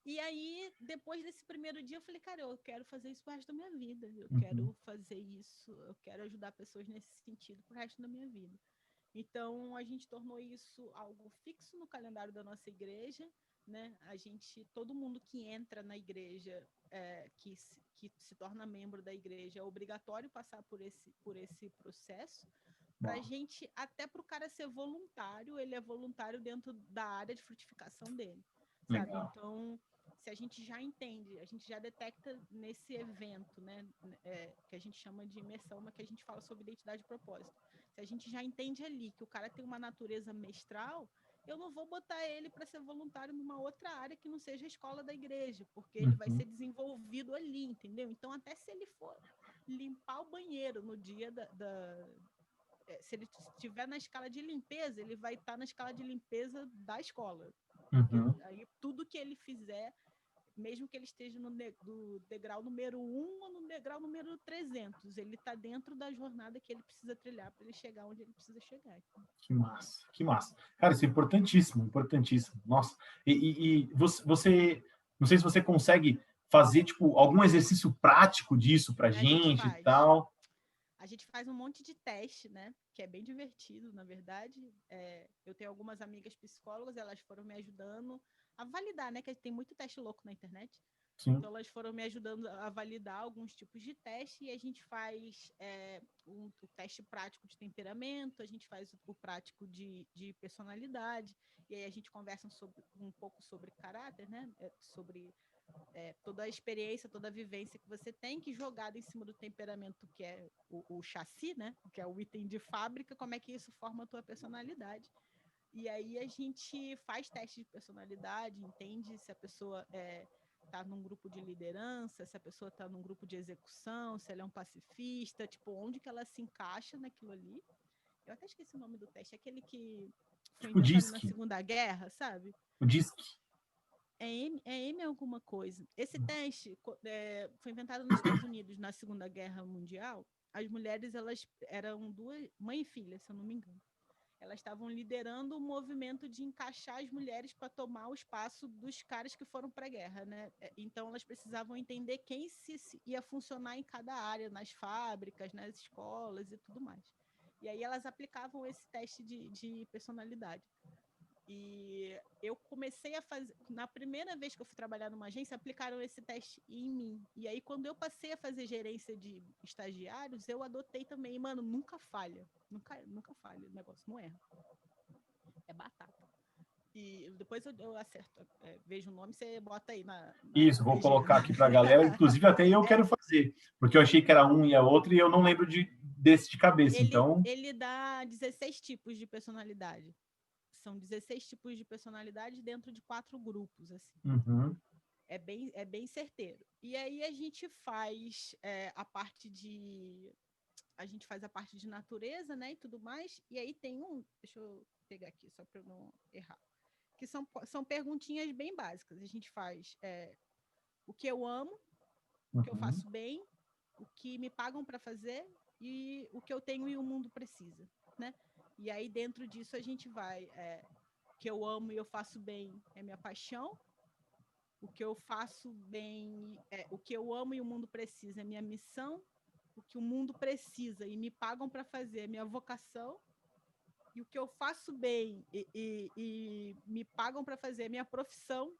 [SPEAKER 2] e aí, depois desse primeiro dia, eu falei, cara, eu quero fazer isso pro resto da minha vida, eu quero fazer isso, eu quero ajudar pessoas nesse sentido pro resto da minha vida. Então, a gente tornou isso algo fixo no calendário da nossa igreja, né? Todo mundo que entra na igreja, que se torna membro da igreja, é obrigatório passar por esse processo. Para a gente, até para o cara ser voluntário, ele é voluntário dentro da área de frutificação dele, sabe?
[SPEAKER 1] Legal.
[SPEAKER 2] Então, se a gente já entende, a gente já detecta nesse evento, né, que a gente chama de imersão, mas que a gente fala sobre identidade e propósito. Se a gente já entende ali que o cara tem uma natureza mestral, eu não vou botar ele para ser voluntário numa outra área que não seja a escola da igreja, porque ele vai ser desenvolvido ali, entendeu? Então, até se ele for limpar o banheiro no dia se ele estiver na escala de limpeza, ele vai estar na escala de limpeza da escola. Aí tudo que ele fizer mesmo que ele esteja do degrau número 1 ou no degrau número 300, ele está dentro da jornada que ele precisa trilhar para ele chegar onde ele precisa chegar.
[SPEAKER 1] Que massa, que massa. Cara, isso é importantíssimo, importantíssimo. Nossa, e você, não sei se você consegue fazer, tipo, algum exercício prático disso pra
[SPEAKER 2] A gente
[SPEAKER 1] gente e
[SPEAKER 2] faz.
[SPEAKER 1] tal.
[SPEAKER 2] A gente faz um monte de teste, né? Que é bem divertido, na verdade. Eu tenho algumas amigas psicólogas, elas foram me ajudando a validar, né? Que tem muito teste louco na internet.
[SPEAKER 1] Sim.
[SPEAKER 2] Então, elas foram me ajudando a validar alguns tipos de teste e a gente faz o teste prático de temperamento, a gente faz o prático de personalidade, e aí a gente conversa um pouco sobre caráter, né? Sobre toda a experiência, toda a vivência que você tem, que jogado em cima do temperamento, que é o chassi, né? Que é o item de fábrica, como é que isso forma a tua personalidade. E aí a gente faz teste de personalidade, entende se a pessoa está num grupo de liderança, se a pessoa está num grupo de execução, se ela é um pacifista, tipo, onde que ela se encaixa naquilo ali. Eu até esqueci o nome do teste, aquele que foi
[SPEAKER 1] Tipo,
[SPEAKER 2] inventado na Segunda Guerra, sabe?
[SPEAKER 1] o DISC.
[SPEAKER 2] É M alguma coisa. Esse teste foi inventado nos Estados Unidos na Segunda Guerra Mundial. As mulheres, elas eram duas, mãe e filha, se eu não me engano. Elas estavam liderando o movimento de encaixar as mulheres para tomar o espaço dos caras que foram para a guerra, né? Então, elas precisavam entender quem se ia funcionar em cada área, nas fábricas, nas escolas e tudo mais. E aí elas aplicavam esse teste de personalidade. E eu comecei a fazer... Na primeira vez que eu fui trabalhar numa agência, aplicaram esse teste em mim. E aí, quando eu passei a fazer gerência de estagiários, eu adotei também. E, mano, nunca falha. Nunca falha. O negócio não erra. É batata. E depois eu acerto. Vejo o nome, você bota aí na
[SPEAKER 1] Isso, vou
[SPEAKER 2] legenda.
[SPEAKER 1] colocar aqui para a galera. Inclusive, até eu quero fazer, porque eu achei que era um e a outro e eu não lembro desse de cabeça. Então,
[SPEAKER 2] Ele dá 16 tipos de personalidade. São 16 tipos de personalidade dentro de 4 grupos, assim. É bem certeiro. E aí a gente faz a parte de... A gente faz a parte de natureza, né, e tudo mais. E aí tem deixa eu pegar aqui, só para eu não errar. Que são perguntinhas bem básicas. A gente faz o que eu amo, o que eu faço bem, o que me pagam para fazer e o que eu tenho e o mundo precisa, né? E aí dentro disso a gente vai... o que eu amo e eu faço bem é minha paixão. O que eu faço bem, o que eu amo e o mundo precisa é minha missão. O que o mundo precisa e me pagam para fazer é minha vocação. E o que eu faço bem e me pagam para fazer é minha profissão.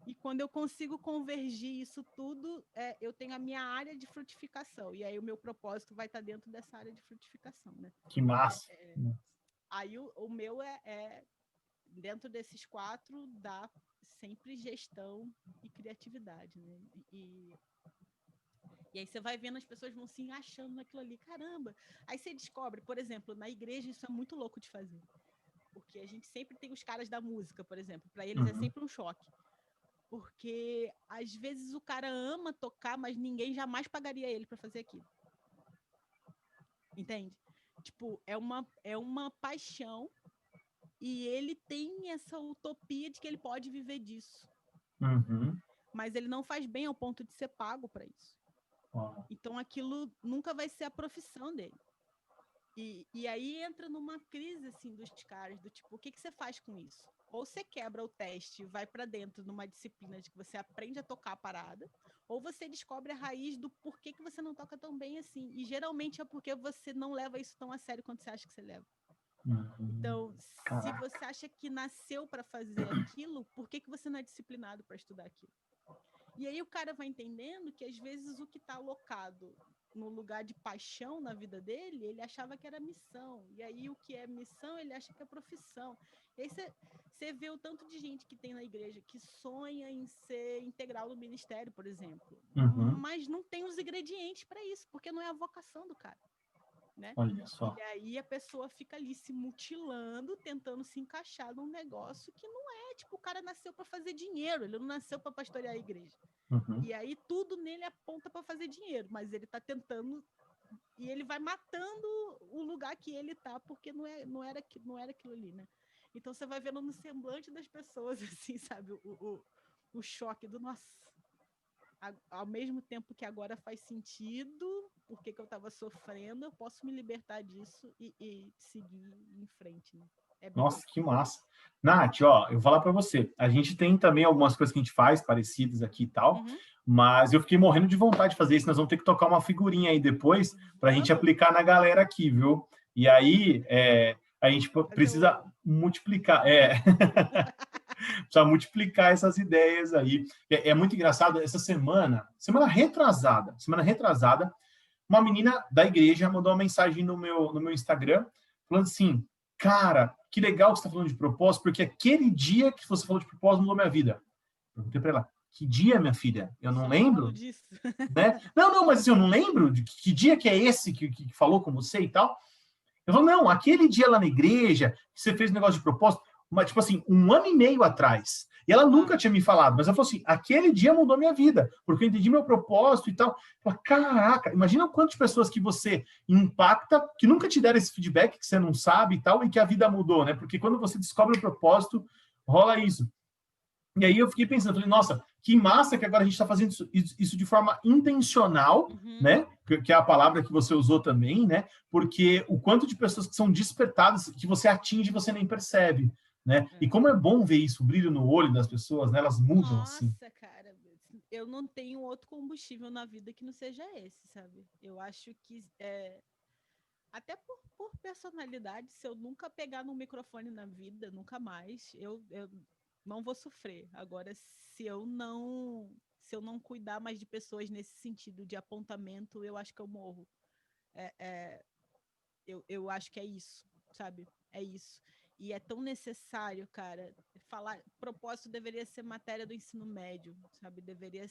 [SPEAKER 2] E quando eu consigo convergir isso tudo, eu tenho a minha área de frutificação. E aí o meu propósito vai estar dentro dessa área de frutificação, né?
[SPEAKER 1] que massa.
[SPEAKER 2] Aí o meu dentro desses 4, dá sempre gestão e criatividade, né? E aí você vai vendo, as pessoas vão se achando naquilo ali, caramba. Aí você descobre, por exemplo, na igreja isso é muito louco de fazer. Porque a gente sempre tem os caras da música, por exemplo. Para eles é sempre um choque. Porque às vezes o cara ama tocar, mas ninguém jamais pagaria ele para fazer aquilo. Entende? Tipo, é uma paixão e ele tem essa utopia de que ele pode viver disso. Mas ele não faz bem ao ponto de ser pago para isso. Então aquilo nunca vai ser a profissão dele. E aí entra numa crise assim dos caras, do tipo, o que você faz com isso? Ou você quebra o teste, vai para dentro numa disciplina de que você aprende a tocar a parada, ou você descobre a raiz do porquê que você não toca tão bem assim. E geralmente é porque você não leva isso tão a sério quanto você acha que você leva. Então, se você acha que nasceu para fazer aquilo, por que você não é disciplinado para estudar aquilo? E aí o cara vai entendendo que, às vezes, o que está alocado no lugar de paixão na vida dele, ele achava que era missão. E aí o que é missão, ele acha que é profissão. E aí você vê o tanto de gente que tem na igreja que sonha em ser integral no ministério, por exemplo. Mas não tem os ingredientes para isso, porque não é a vocação do cara. Né?
[SPEAKER 1] Olha só.
[SPEAKER 2] E aí a pessoa fica ali se mutilando, tentando se encaixar num negócio que não é, tipo, o cara nasceu para fazer dinheiro, ele não nasceu para pastorear a igreja. E aí tudo nele aponta para fazer dinheiro, mas ele tá tentando e ele vai matando o lugar que ele tá, porque não era aquilo ali, né? Então você vai vendo no semblante das pessoas, assim, sabe, o choque do nossa, ao mesmo tempo que agora faz sentido, porque que eu estava sofrendo, eu posso me libertar disso e seguir em frente, né? É bem
[SPEAKER 1] Nossa,
[SPEAKER 2] isso.
[SPEAKER 1] que massa. Nath, ó, eu vou falar para você. A gente tem também algumas coisas que a gente faz parecidas aqui e tal,
[SPEAKER 2] Uhum.
[SPEAKER 1] mas eu fiquei morrendo de vontade de fazer isso. Nós vamos ter que tocar uma figurinha aí depois para a gente
[SPEAKER 2] Vamos
[SPEAKER 1] aplicar na galera aqui, viu? E aí, a gente
[SPEAKER 2] fazer
[SPEAKER 1] precisa multiplicar. Precisa multiplicar essas ideias aí. É muito engraçado. Essa semana retrasada, uma menina da igreja mandou uma mensagem no meu Instagram, falando assim, cara, que legal que você está falando de propósito, porque aquele dia que você falou de propósito mudou minha vida. Perguntei para ela, que dia, minha filha? Eu não
[SPEAKER 2] Só falo
[SPEAKER 1] lembro,
[SPEAKER 2] disso.
[SPEAKER 1] né? Não, mas assim, eu não lembro de que dia que é esse que falou com você e tal. Eu falo, não, aquele dia lá na igreja, que você fez um negócio de propósito, tipo assim, 1 ano e meio atrás. E ela nunca tinha me falado, mas ela falou assim, aquele dia mudou minha vida, porque eu entendi meu propósito e tal. Eu falo, caraca, imagina quantas pessoas que você impacta, que nunca te deram esse feedback, que você não sabe e tal, e que a vida mudou, né? Porque quando você descobre o propósito, rola isso. E aí eu fiquei pensando, falei, nossa, que massa que agora a gente está fazendo isso de forma intencional,
[SPEAKER 2] Uhum.
[SPEAKER 1] né? Que é a palavra que você usou também, né? Porque o quanto de pessoas que são despertadas, que você atinge, você nem percebe, né? E como é bom ver isso, o brilho no olho das pessoas, né? Elas mudam assim.
[SPEAKER 2] Nossa, cara, eu não tenho outro combustível na vida que não seja esse, sabe? Eu acho que até por personalidade, se eu nunca pegar no microfone na vida, nunca mais, eu não vou sofrer. Agora, se eu não cuidar mais de pessoas nesse sentido de apontamento, eu acho que eu morro. É, é, eu acho que é isso, sabe? É isso. E é tão necessário, cara, falar. Propósito deveria ser matéria do ensino médio, sabe? Deveria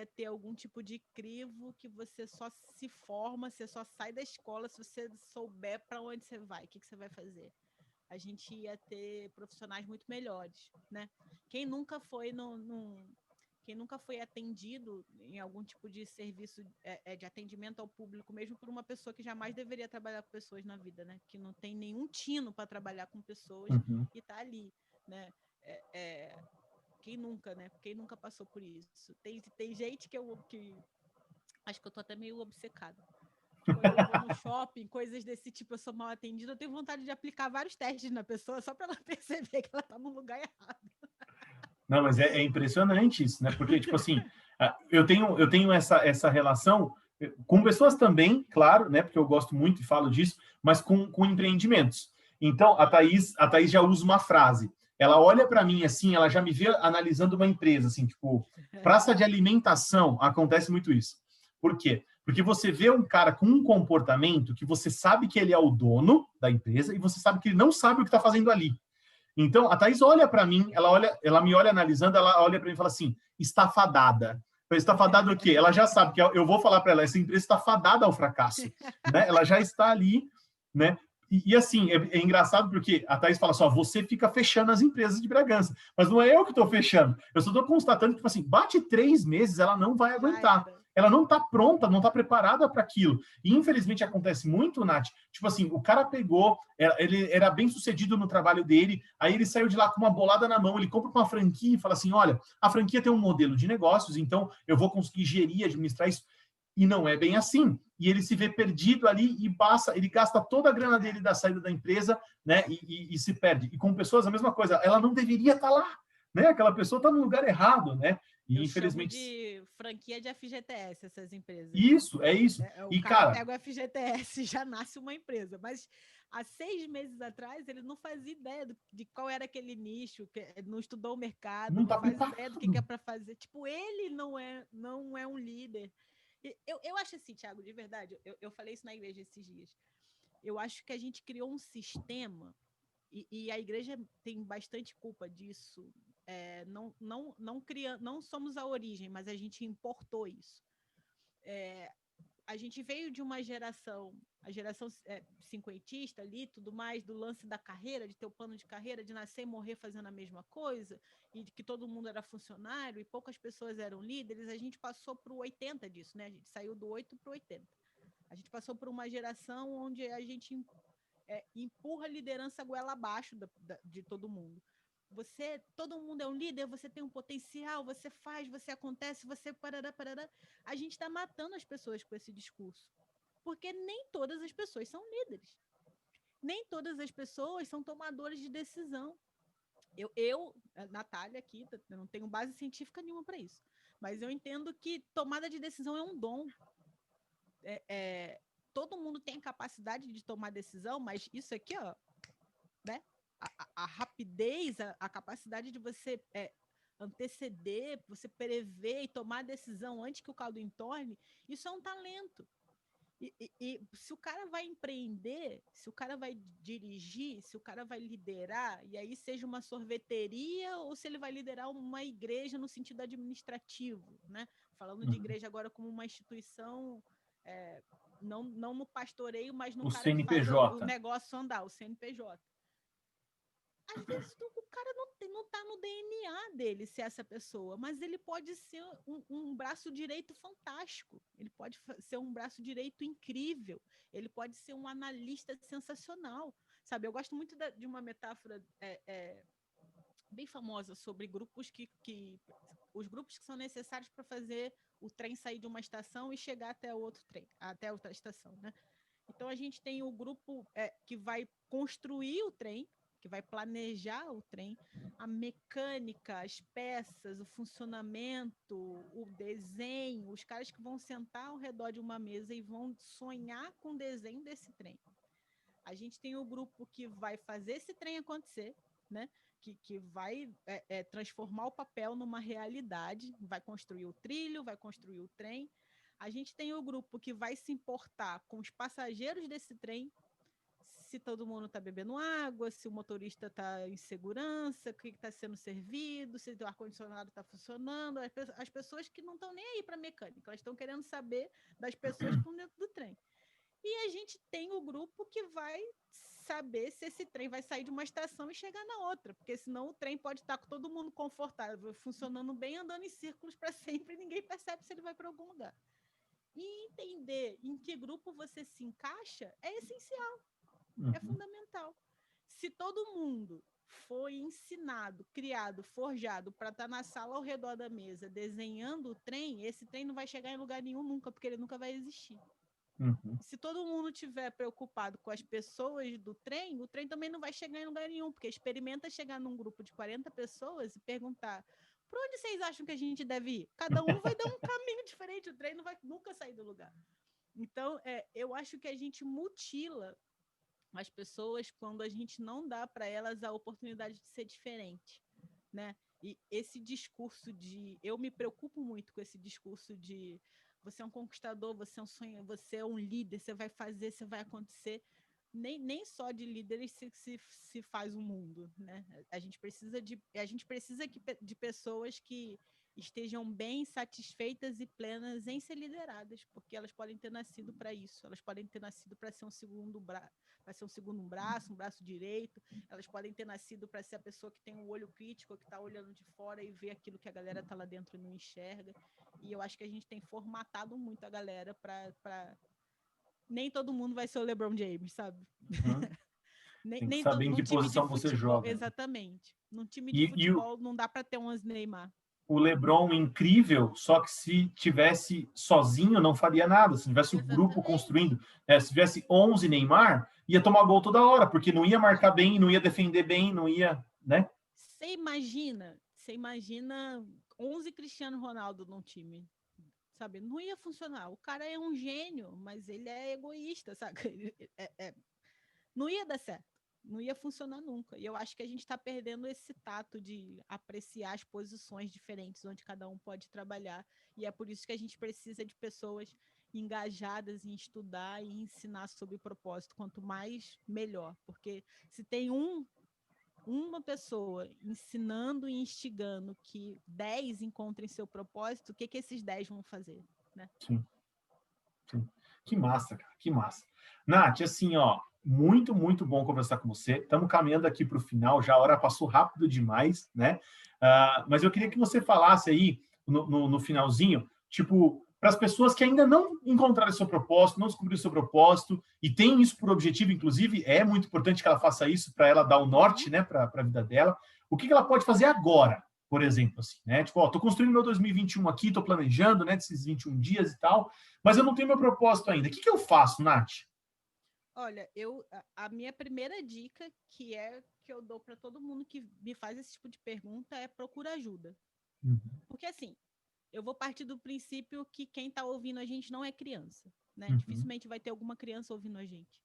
[SPEAKER 2] ter algum tipo de crivo que você só se forma, você só sai da escola se você souber para onde você vai, o que você vai fazer. A gente ia ter profissionais muito melhores, né? Quem nunca foi quem nunca foi atendido em algum tipo de serviço de atendimento ao público, mesmo por uma pessoa que jamais deveria trabalhar com pessoas na vida, né? Que não tem nenhum tino para trabalhar com pessoas e tá ali, né? É, é, quem nunca, né? Quem nunca passou por isso? Tem gente que acho que eu tô até meio obcecada. Quando eu vou no shopping, coisas desse tipo, eu sou mal atendida, eu tenho vontade de aplicar vários testes na pessoa só para ela perceber que ela tá no lugar errado.
[SPEAKER 1] Não, mas é impressionante isso, né? Porque, tipo assim, eu tenho essa relação com pessoas também, claro, né? Porque eu gosto muito e falo disso, mas com empreendimentos. Então, a Thaís já usa uma frase. Ela olha para mim assim, ela já me vê analisando uma empresa, assim, tipo, praça de alimentação, acontece muito isso. Por quê? Porque você vê um cara com um comportamento que você sabe que ele é o dono da empresa e você sabe que ele não sabe o que está fazendo ali. Então, a Thaís olha para mim, ela me olha analisando, ela olha para mim e fala assim, está fadada. Está fadada o quê? Ela já sabe que eu vou falar para ela, essa empresa está fadada ao fracasso, né? Ela já está ali, né? E assim, é engraçado porque a Thaís fala só, você fica fechando as empresas de Bragança, mas não é eu que estou fechando, eu só estou constatando que, tipo assim, bate 3 meses, ela não vai
[SPEAKER 2] Já
[SPEAKER 1] aguentar.
[SPEAKER 2] era.
[SPEAKER 1] Ela não está pronta, não está preparada para aquilo. E infelizmente acontece muito, Nath. Tipo assim, o cara pegou, ele era bem sucedido no trabalho dele, aí ele saiu de lá com uma bolada na mão, ele compra uma franquia e fala assim: olha, a franquia tem um modelo de negócios, então eu vou conseguir gerir, administrar isso. E não é bem assim. E ele se vê perdido ali e ele gasta toda a grana dele da saída da empresa, né? E se perde. E com pessoas a mesma coisa, ela não deveria estar lá, né? Aquela pessoa está no lugar errado, né? E
[SPEAKER 2] Eu chamo
[SPEAKER 1] infelizmente.
[SPEAKER 2] de franquia de FGTS, essas empresas.
[SPEAKER 1] Isso, é isso.
[SPEAKER 2] O
[SPEAKER 1] E,
[SPEAKER 2] cara
[SPEAKER 1] cara,
[SPEAKER 2] pega o FGTS e já nasce uma empresa. Mas há 6 meses atrás ele não fazia ideia de qual era aquele nicho, não estudou o mercado,
[SPEAKER 1] não
[SPEAKER 2] não
[SPEAKER 1] está
[SPEAKER 2] faz ideia do que é
[SPEAKER 1] preparado.
[SPEAKER 2] para fazer. Tipo, ele não é um líder. Eu acho assim, Thiago, de verdade, eu falei isso na igreja esses dias. Eu acho que a gente criou um sistema, e a igreja tem bastante culpa disso. Não somos a origem, mas a gente importou isso. A gente veio de uma geração, a geração cinquentista ali, tudo mais, do lance da carreira, de ter o plano de carreira, de nascer e morrer fazendo a mesma coisa, e de que todo mundo era funcionário e poucas pessoas eram líderes. A gente passou para o 80 disso, né? A gente saiu do 8 para o 80. A gente passou por uma geração onde a gente empurra a liderança goela abaixo de todo mundo. todo mundo é um líder, você tem um potencial, você faz, você acontece, você parará, parará. A gente está matando as pessoas com esse discurso. Porque nem todas as pessoas são líderes. Nem todas as pessoas são tomadoras de decisão. Natália, aqui, eu não tenho base científica nenhuma para isso. Mas eu entendo que tomada de decisão é um dom. Todo mundo tem capacidade de tomar decisão, mas isso aqui, ó, né? A rapidez, a capacidade de você anteceder, você prever e tomar decisão antes que o caldo entorne, isso é um talento. E se o cara vai empreender, se o cara vai dirigir, se o cara vai liderar, e aí seja uma sorveteria ou se ele vai liderar uma igreja no sentido administrativo, né? Falando de igreja agora como uma instituição, não no pastoreio, mas no cara que faz o negócio andar, o CNPJ. Às vezes o cara não está no DNA dele ser essa pessoa, mas ele pode ser um braço direito fantástico, ele pode ser um braço direito incrível, ele pode ser um analista sensacional, sabe? Eu gosto muito de uma metáfora bem famosa sobre grupos os grupos que são necessários para fazer o trem sair de uma estação e chegar até outro trem, até outra estação, né? Então a gente tem o grupo que vai construir o trem, que vai planejar o trem, a mecânica, as peças, o funcionamento, o desenho, os caras que vão sentar ao redor de uma mesa e vão sonhar com o desenho desse trem. A gente tem o grupo que vai fazer esse trem acontecer, né? Que vai transformar o papel numa realidade, vai construir o trilho, vai construir o trem. A gente tem o grupo que vai se importar com os passageiros desse trem, se todo mundo está bebendo água, se o motorista está em segurança, o que está sendo servido, se o ar-condicionado está funcionando, as pessoas que não estão nem aí para a mecânica, elas estão querendo saber das pessoas que estão dentro do trem. E a gente tem o grupo que vai saber se esse trem vai sair de uma estação e chegar na outra, porque senão o trem pode estar com todo mundo confortável, funcionando bem, andando em círculos para sempre, e ninguém percebe se ele vai para algum lugar. E entender em que grupo você se encaixa é essencial. É fundamental. Se todo mundo foi ensinado, criado, forjado para estar na sala ao redor da mesa desenhando o trem, esse trem não vai chegar em lugar nenhum nunca, porque ele nunca vai existir. Se todo mundo estiver preocupado com as pessoas do trem, o trem também não vai chegar em lugar nenhum, porque experimenta chegar num grupo de 40 pessoas e perguntar: para onde vocês acham que a gente deve ir? Cada um vai dar um caminho diferente, o trem não vai nunca sair do lugar. Então, eu acho que a gente mutila as pessoas quando a gente não dá para elas a oportunidade de ser diferente, né? E esse discurso eu me preocupo muito com esse discurso de você é um conquistador, você é um sonho, você é um líder, você vai fazer, você vai acontecer. Nem só de líderes se faz o mundo, né? A gente precisa de pessoas que estejam bem satisfeitas e plenas em ser lideradas, porque elas podem ter nascido para isso, elas podem ter nascido para ser um segundo braço, um braço direito, elas podem ter nascido para ser a pessoa que tem um olho crítico, que está olhando de fora e vê aquilo que a galera está lá dentro e não enxerga. E eu acho que a gente tem formatado muito a galera para nem todo mundo vai ser o LeBron James, sabe?
[SPEAKER 1] Tem que saber em que posição você joga.
[SPEAKER 2] Exatamente. Num time de futebol não dá para ter 11 Neymar.
[SPEAKER 1] O LeBron incrível, só que se tivesse sozinho não faria nada, se tivesse o grupo construindo, se tivesse 11 Neymar, ia tomar gol toda hora, porque não ia marcar bem, não ia defender bem, não ia, né?
[SPEAKER 2] Você imagina 11 Cristiano Ronaldo num time, sabe? Não ia funcionar. O cara é um gênio, mas ele é egoísta, sabe? Não ia dar certo. Não ia funcionar nunca. E eu acho que a gente está perdendo esse tato de apreciar as posições diferentes onde cada um pode trabalhar. E é por isso que a gente precisa de pessoas engajadas em estudar e ensinar sobre o propósito. Quanto mais, melhor. Porque se tem uma pessoa ensinando e instigando que 10 encontrem seu propósito, o que esses 10 vão fazer? Né?
[SPEAKER 1] Sim. Que massa, cara. Que massa. Nath, assim, ó, muito, muito bom conversar com você. Estamos caminhando aqui para o final, já a hora passou rápido demais, né? Mas eu queria que você falasse aí, no finalzinho, tipo, para as pessoas que ainda não encontraram seu propósito, não descobriram seu propósito, e tem isso por objetivo, inclusive, é muito importante que ela faça isso para ela dar o norte, né, para a vida dela. O que ela pode fazer agora, por exemplo, assim, né? Tipo, ó, tô construindo meu 2021 aqui, tô planejando, né, desses 21 dias e tal, mas eu não tenho meu propósito ainda. O que eu faço, Nath?
[SPEAKER 2] Olha, a minha primeira dica, que eu dou para todo mundo que me faz esse tipo de pergunta, é procura ajuda.
[SPEAKER 1] Uhum.
[SPEAKER 2] Porque assim, eu vou partir do princípio que quem está ouvindo a gente não é criança, né?
[SPEAKER 1] Uhum.
[SPEAKER 2] Dificilmente vai ter alguma criança ouvindo a gente.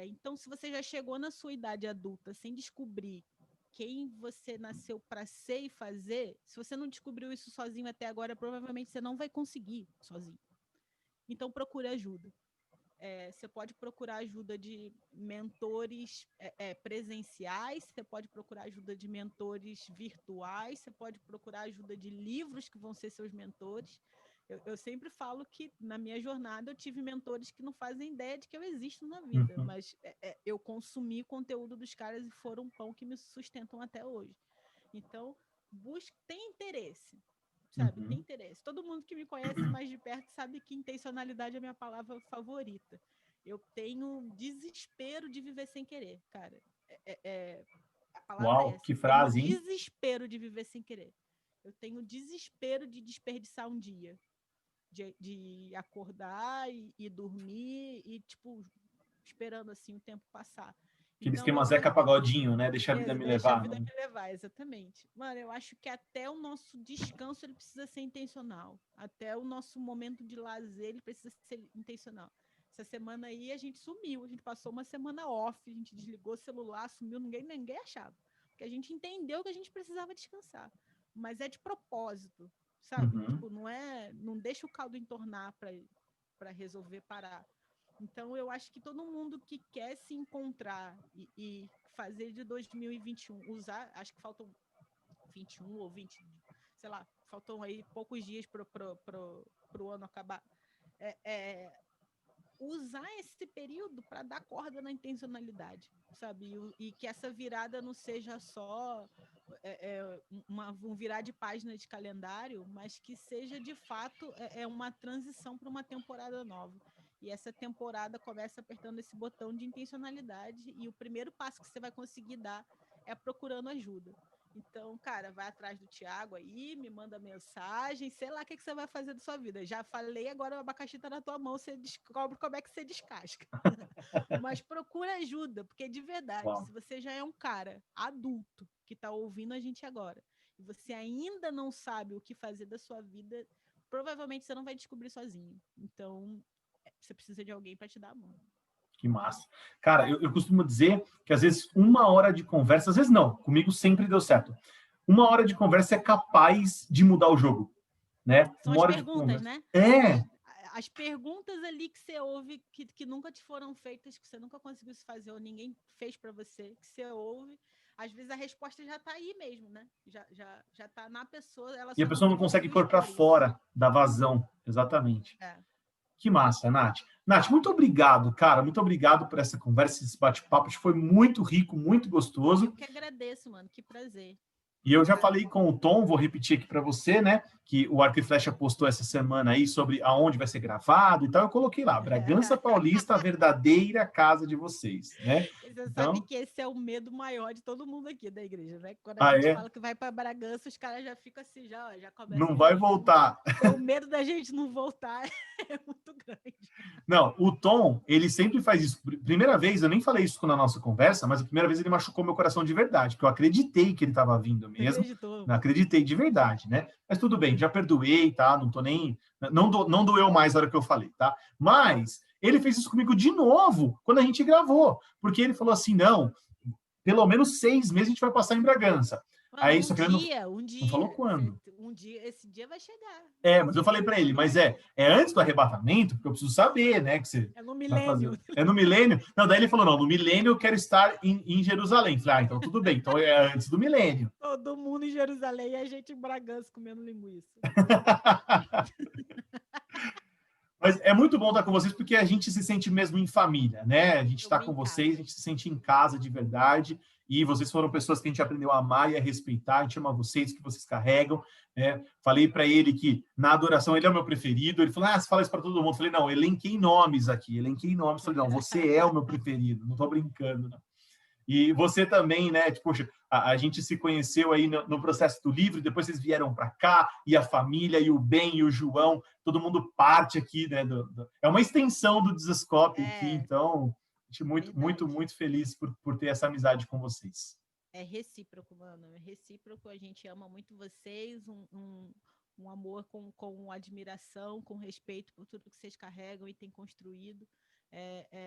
[SPEAKER 2] Então, se você já chegou na sua idade adulta sem descobrir quem você nasceu para ser e fazer, se você não descobriu isso sozinho até agora, provavelmente você não vai conseguir sozinho. Então, procure ajuda. Você pode procurar ajuda de mentores presenciais, você pode procurar ajuda de mentores virtuais, você pode procurar ajuda de livros que vão ser seus mentores. Eu sempre falo que na minha jornada eu tive mentores que não fazem ideia de que eu existo na vida, mas eu consumi conteúdo dos caras e foram um pão que me sustentam até hoje. Então, tem interesse. Sabe, tem interesse. Todo mundo que me conhece mais de perto sabe que intencionalidade é a minha palavra favorita. Eu tenho desespero de viver sem querer, cara. A palavra
[SPEAKER 1] Uau,
[SPEAKER 2] é essa.
[SPEAKER 1] que
[SPEAKER 2] Eu tenho
[SPEAKER 1] frase, hein?
[SPEAKER 2] desespero de viver sem querer. Eu tenho desespero de desperdiçar um dia. De acordar e dormir e, tipo, esperando, assim, o tempo passar.
[SPEAKER 1] Aquele
[SPEAKER 2] Então,
[SPEAKER 1] esquema
[SPEAKER 2] eu
[SPEAKER 1] Zeca
[SPEAKER 2] acho...
[SPEAKER 1] Pagodinho, né? Deixa a vida me
[SPEAKER 2] Deixa a
[SPEAKER 1] levar.
[SPEAKER 2] vida
[SPEAKER 1] Né?
[SPEAKER 2] me levar, exatamente. Mano, eu acho que até o nosso descanso ele precisa ser intencional. Até o nosso momento de lazer ele precisa ser intencional. Essa semana aí a gente sumiu, a gente passou uma semana off, a gente desligou o celular, sumiu, ninguém achava. Porque a gente entendeu que a gente precisava descansar. Mas é de propósito, sabe? Tipo, não deixa o caldo entornar para resolver parar. Então, eu acho que todo mundo que quer se encontrar e fazer de 2021, acho que faltam 21 ou 20, sei lá, faltam aí poucos dias pro ano acabar. Usar esse período para dar corda na intencionalidade, sabe? E que essa virada não seja só um virar de página de calendário, mas que seja de fato uma transição para uma temporada nova. E essa temporada começa apertando esse botão de intencionalidade e o primeiro passo que você vai conseguir dar é procurando ajuda. Então, cara, vai atrás do Thiago aí, me manda mensagem, sei lá o que você vai fazer da sua vida. Já falei, agora o abacaxi tá na tua mão, você descobre como é que você descasca. Mas procura ajuda, porque de verdade,
[SPEAKER 1] Uau.
[SPEAKER 2] se você já é um cara adulto que tá ouvindo a gente agora, e você ainda não sabe o que fazer da sua vida, provavelmente você não vai descobrir sozinho. Então, você precisa de alguém para te dar a mão.
[SPEAKER 1] Que massa. Cara, eu costumo dizer que às vezes 1 hora de conversa, às vezes não, comigo sempre deu certo. 1 hora de conversa é capaz de mudar o jogo, né?
[SPEAKER 2] São as perguntas, né? As perguntas ali que você ouve, que nunca te foram feitas, que você nunca conseguiu se fazer, ou ninguém fez para você, que você ouve, às vezes a resposta já está aí mesmo, né? Já está na pessoa, ela
[SPEAKER 1] E a
[SPEAKER 2] só
[SPEAKER 1] pessoa
[SPEAKER 2] nunca
[SPEAKER 1] não consegue
[SPEAKER 2] conseguiu
[SPEAKER 1] pôr para
[SPEAKER 2] expor isso.
[SPEAKER 1] fora da vazão, exatamente.
[SPEAKER 2] É.
[SPEAKER 1] Que massa, Nath. Nath, muito obrigado, cara. Muito obrigado por essa conversa, esse bate-papo. Foi muito rico, muito gostoso.
[SPEAKER 2] Eu que agradeço, mano. Que prazer.
[SPEAKER 1] E eu já falei com o Tom, vou repetir aqui para você, né? Que o Arco e Flecha postou essa semana aí sobre aonde vai ser gravado e tal. Eu coloquei lá, Bragança Paulista, a verdadeira casa de vocês, né?
[SPEAKER 2] Você
[SPEAKER 1] Então...
[SPEAKER 2] sabe que esse é o medo maior de todo mundo aqui da igreja, né? Quando
[SPEAKER 1] a
[SPEAKER 2] gente
[SPEAKER 1] é?
[SPEAKER 2] Fala que vai para Bragança, os caras já ficam assim, já começam
[SPEAKER 1] não
[SPEAKER 2] a
[SPEAKER 1] vai
[SPEAKER 2] rir,
[SPEAKER 1] voltar.
[SPEAKER 2] O medo da gente não voltar é muito grande.
[SPEAKER 1] Não, o Tom, ele sempre faz isso. Primeira vez, eu nem falei isso na nossa conversa, mas a primeira vez ele machucou meu coração de verdade, porque eu acreditei que ele estava vindo mesmo.
[SPEAKER 2] Acreditou.
[SPEAKER 1] Não acreditei de verdade, né? Mas tudo bem, já perdoei, tá? Não tô nem... Não doeu mais a hora que eu falei, tá? Mas ele fez isso comigo de novo, quando a gente gravou. Porque ele falou assim, não, pelo menos 6 meses a gente vai passar em Bragança.
[SPEAKER 2] Mano,
[SPEAKER 1] Aí,
[SPEAKER 2] um dia.
[SPEAKER 1] Não falou quando.
[SPEAKER 2] Esse dia vai chegar.
[SPEAKER 1] Mas eu falei para ele, mas é antes do arrebatamento, porque eu preciso saber, né, que você
[SPEAKER 2] é no
[SPEAKER 1] vai fazer.
[SPEAKER 2] milênio.
[SPEAKER 1] É no milênio? Não, daí ele falou, não, no milênio eu quero estar em Jerusalém. Falei, então tudo bem, então é antes do milênio.
[SPEAKER 2] Todo mundo em Jerusalém e a gente em Bragança comendo linguiça.
[SPEAKER 1] Mas é muito bom estar com vocês, porque a gente se sente mesmo em família, né? A gente está com vocês, a gente se sente em casa de verdade. e vocês foram pessoas que a gente aprendeu a amar e a respeitar, a gente ama vocês, que vocês carregam, né? Falei para ele que na adoração ele é o meu preferido, ele falou, você fala isso para todo mundo, falei, não, elenquei nomes aqui, falei, não, você é o meu preferido, não estou brincando, não. E você também, né? Tipo, poxa, a gente se conheceu aí no processo do livro, depois vocês vieram para cá, e a família, e o Ben, e o João, todo mundo parte aqui, né? É uma extensão do Desascope aqui, então, a gente muito feliz por ter essa amizade com vocês.
[SPEAKER 2] É recíproco, mano, é recíproco, a gente ama muito vocês, um amor com admiração, com respeito por tudo que vocês carregam e têm construído.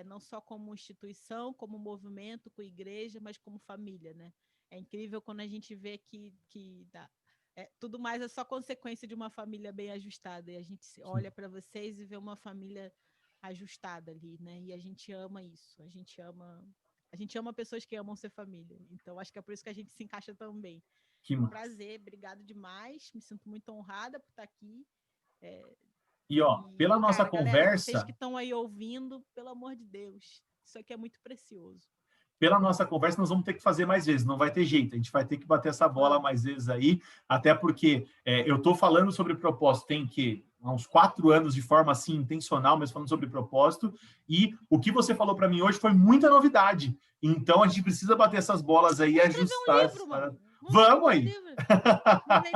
[SPEAKER 2] Não só como instituição, como movimento, com igreja, mas como família, né? É incrível quando a gente vê que tudo mais é só consequência de uma família bem ajustada, e a gente olha para vocês e vê uma família ajustada ali, né? E a gente ama isso, a gente ama pessoas que amam ser família, então acho que é por isso que a gente se encaixa tão bem. Um prazer, obrigado demais, me sinto muito honrada por estar aqui.
[SPEAKER 1] E, pela nossa conversa... Galera,
[SPEAKER 2] vocês que estão aí ouvindo, pelo amor de Deus, isso aqui é muito precioso.
[SPEAKER 1] Pela nossa conversa, nós vamos ter que fazer mais vezes, não vai ter jeito, a gente vai ter que bater essa bola mais vezes aí, até porque eu estou falando sobre propósito, tem que há uns 4 anos de forma assim, intencional, mas falando sobre propósito, e o que você falou para mim hoje foi muita novidade, então a gente precisa bater essas bolas aí e ajustar. Vamos aí!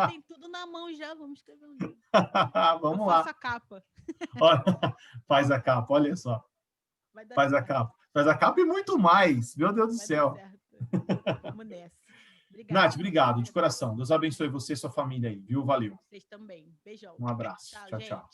[SPEAKER 2] Tem tudo na mão já, vamos escrever um livro.
[SPEAKER 1] Vamos lá.
[SPEAKER 2] Faça a capa.
[SPEAKER 1] Faz a capa, olha só. Faz a capa. Faz a capa e muito mais. Meu Deus do céu.
[SPEAKER 2] Vamos nessa. Obrigada.
[SPEAKER 1] Nath, obrigado de coração. Deus abençoe você e sua família aí, viu? Valeu.
[SPEAKER 2] Vocês também. Beijão.
[SPEAKER 1] Um abraço. Tchau, tchau.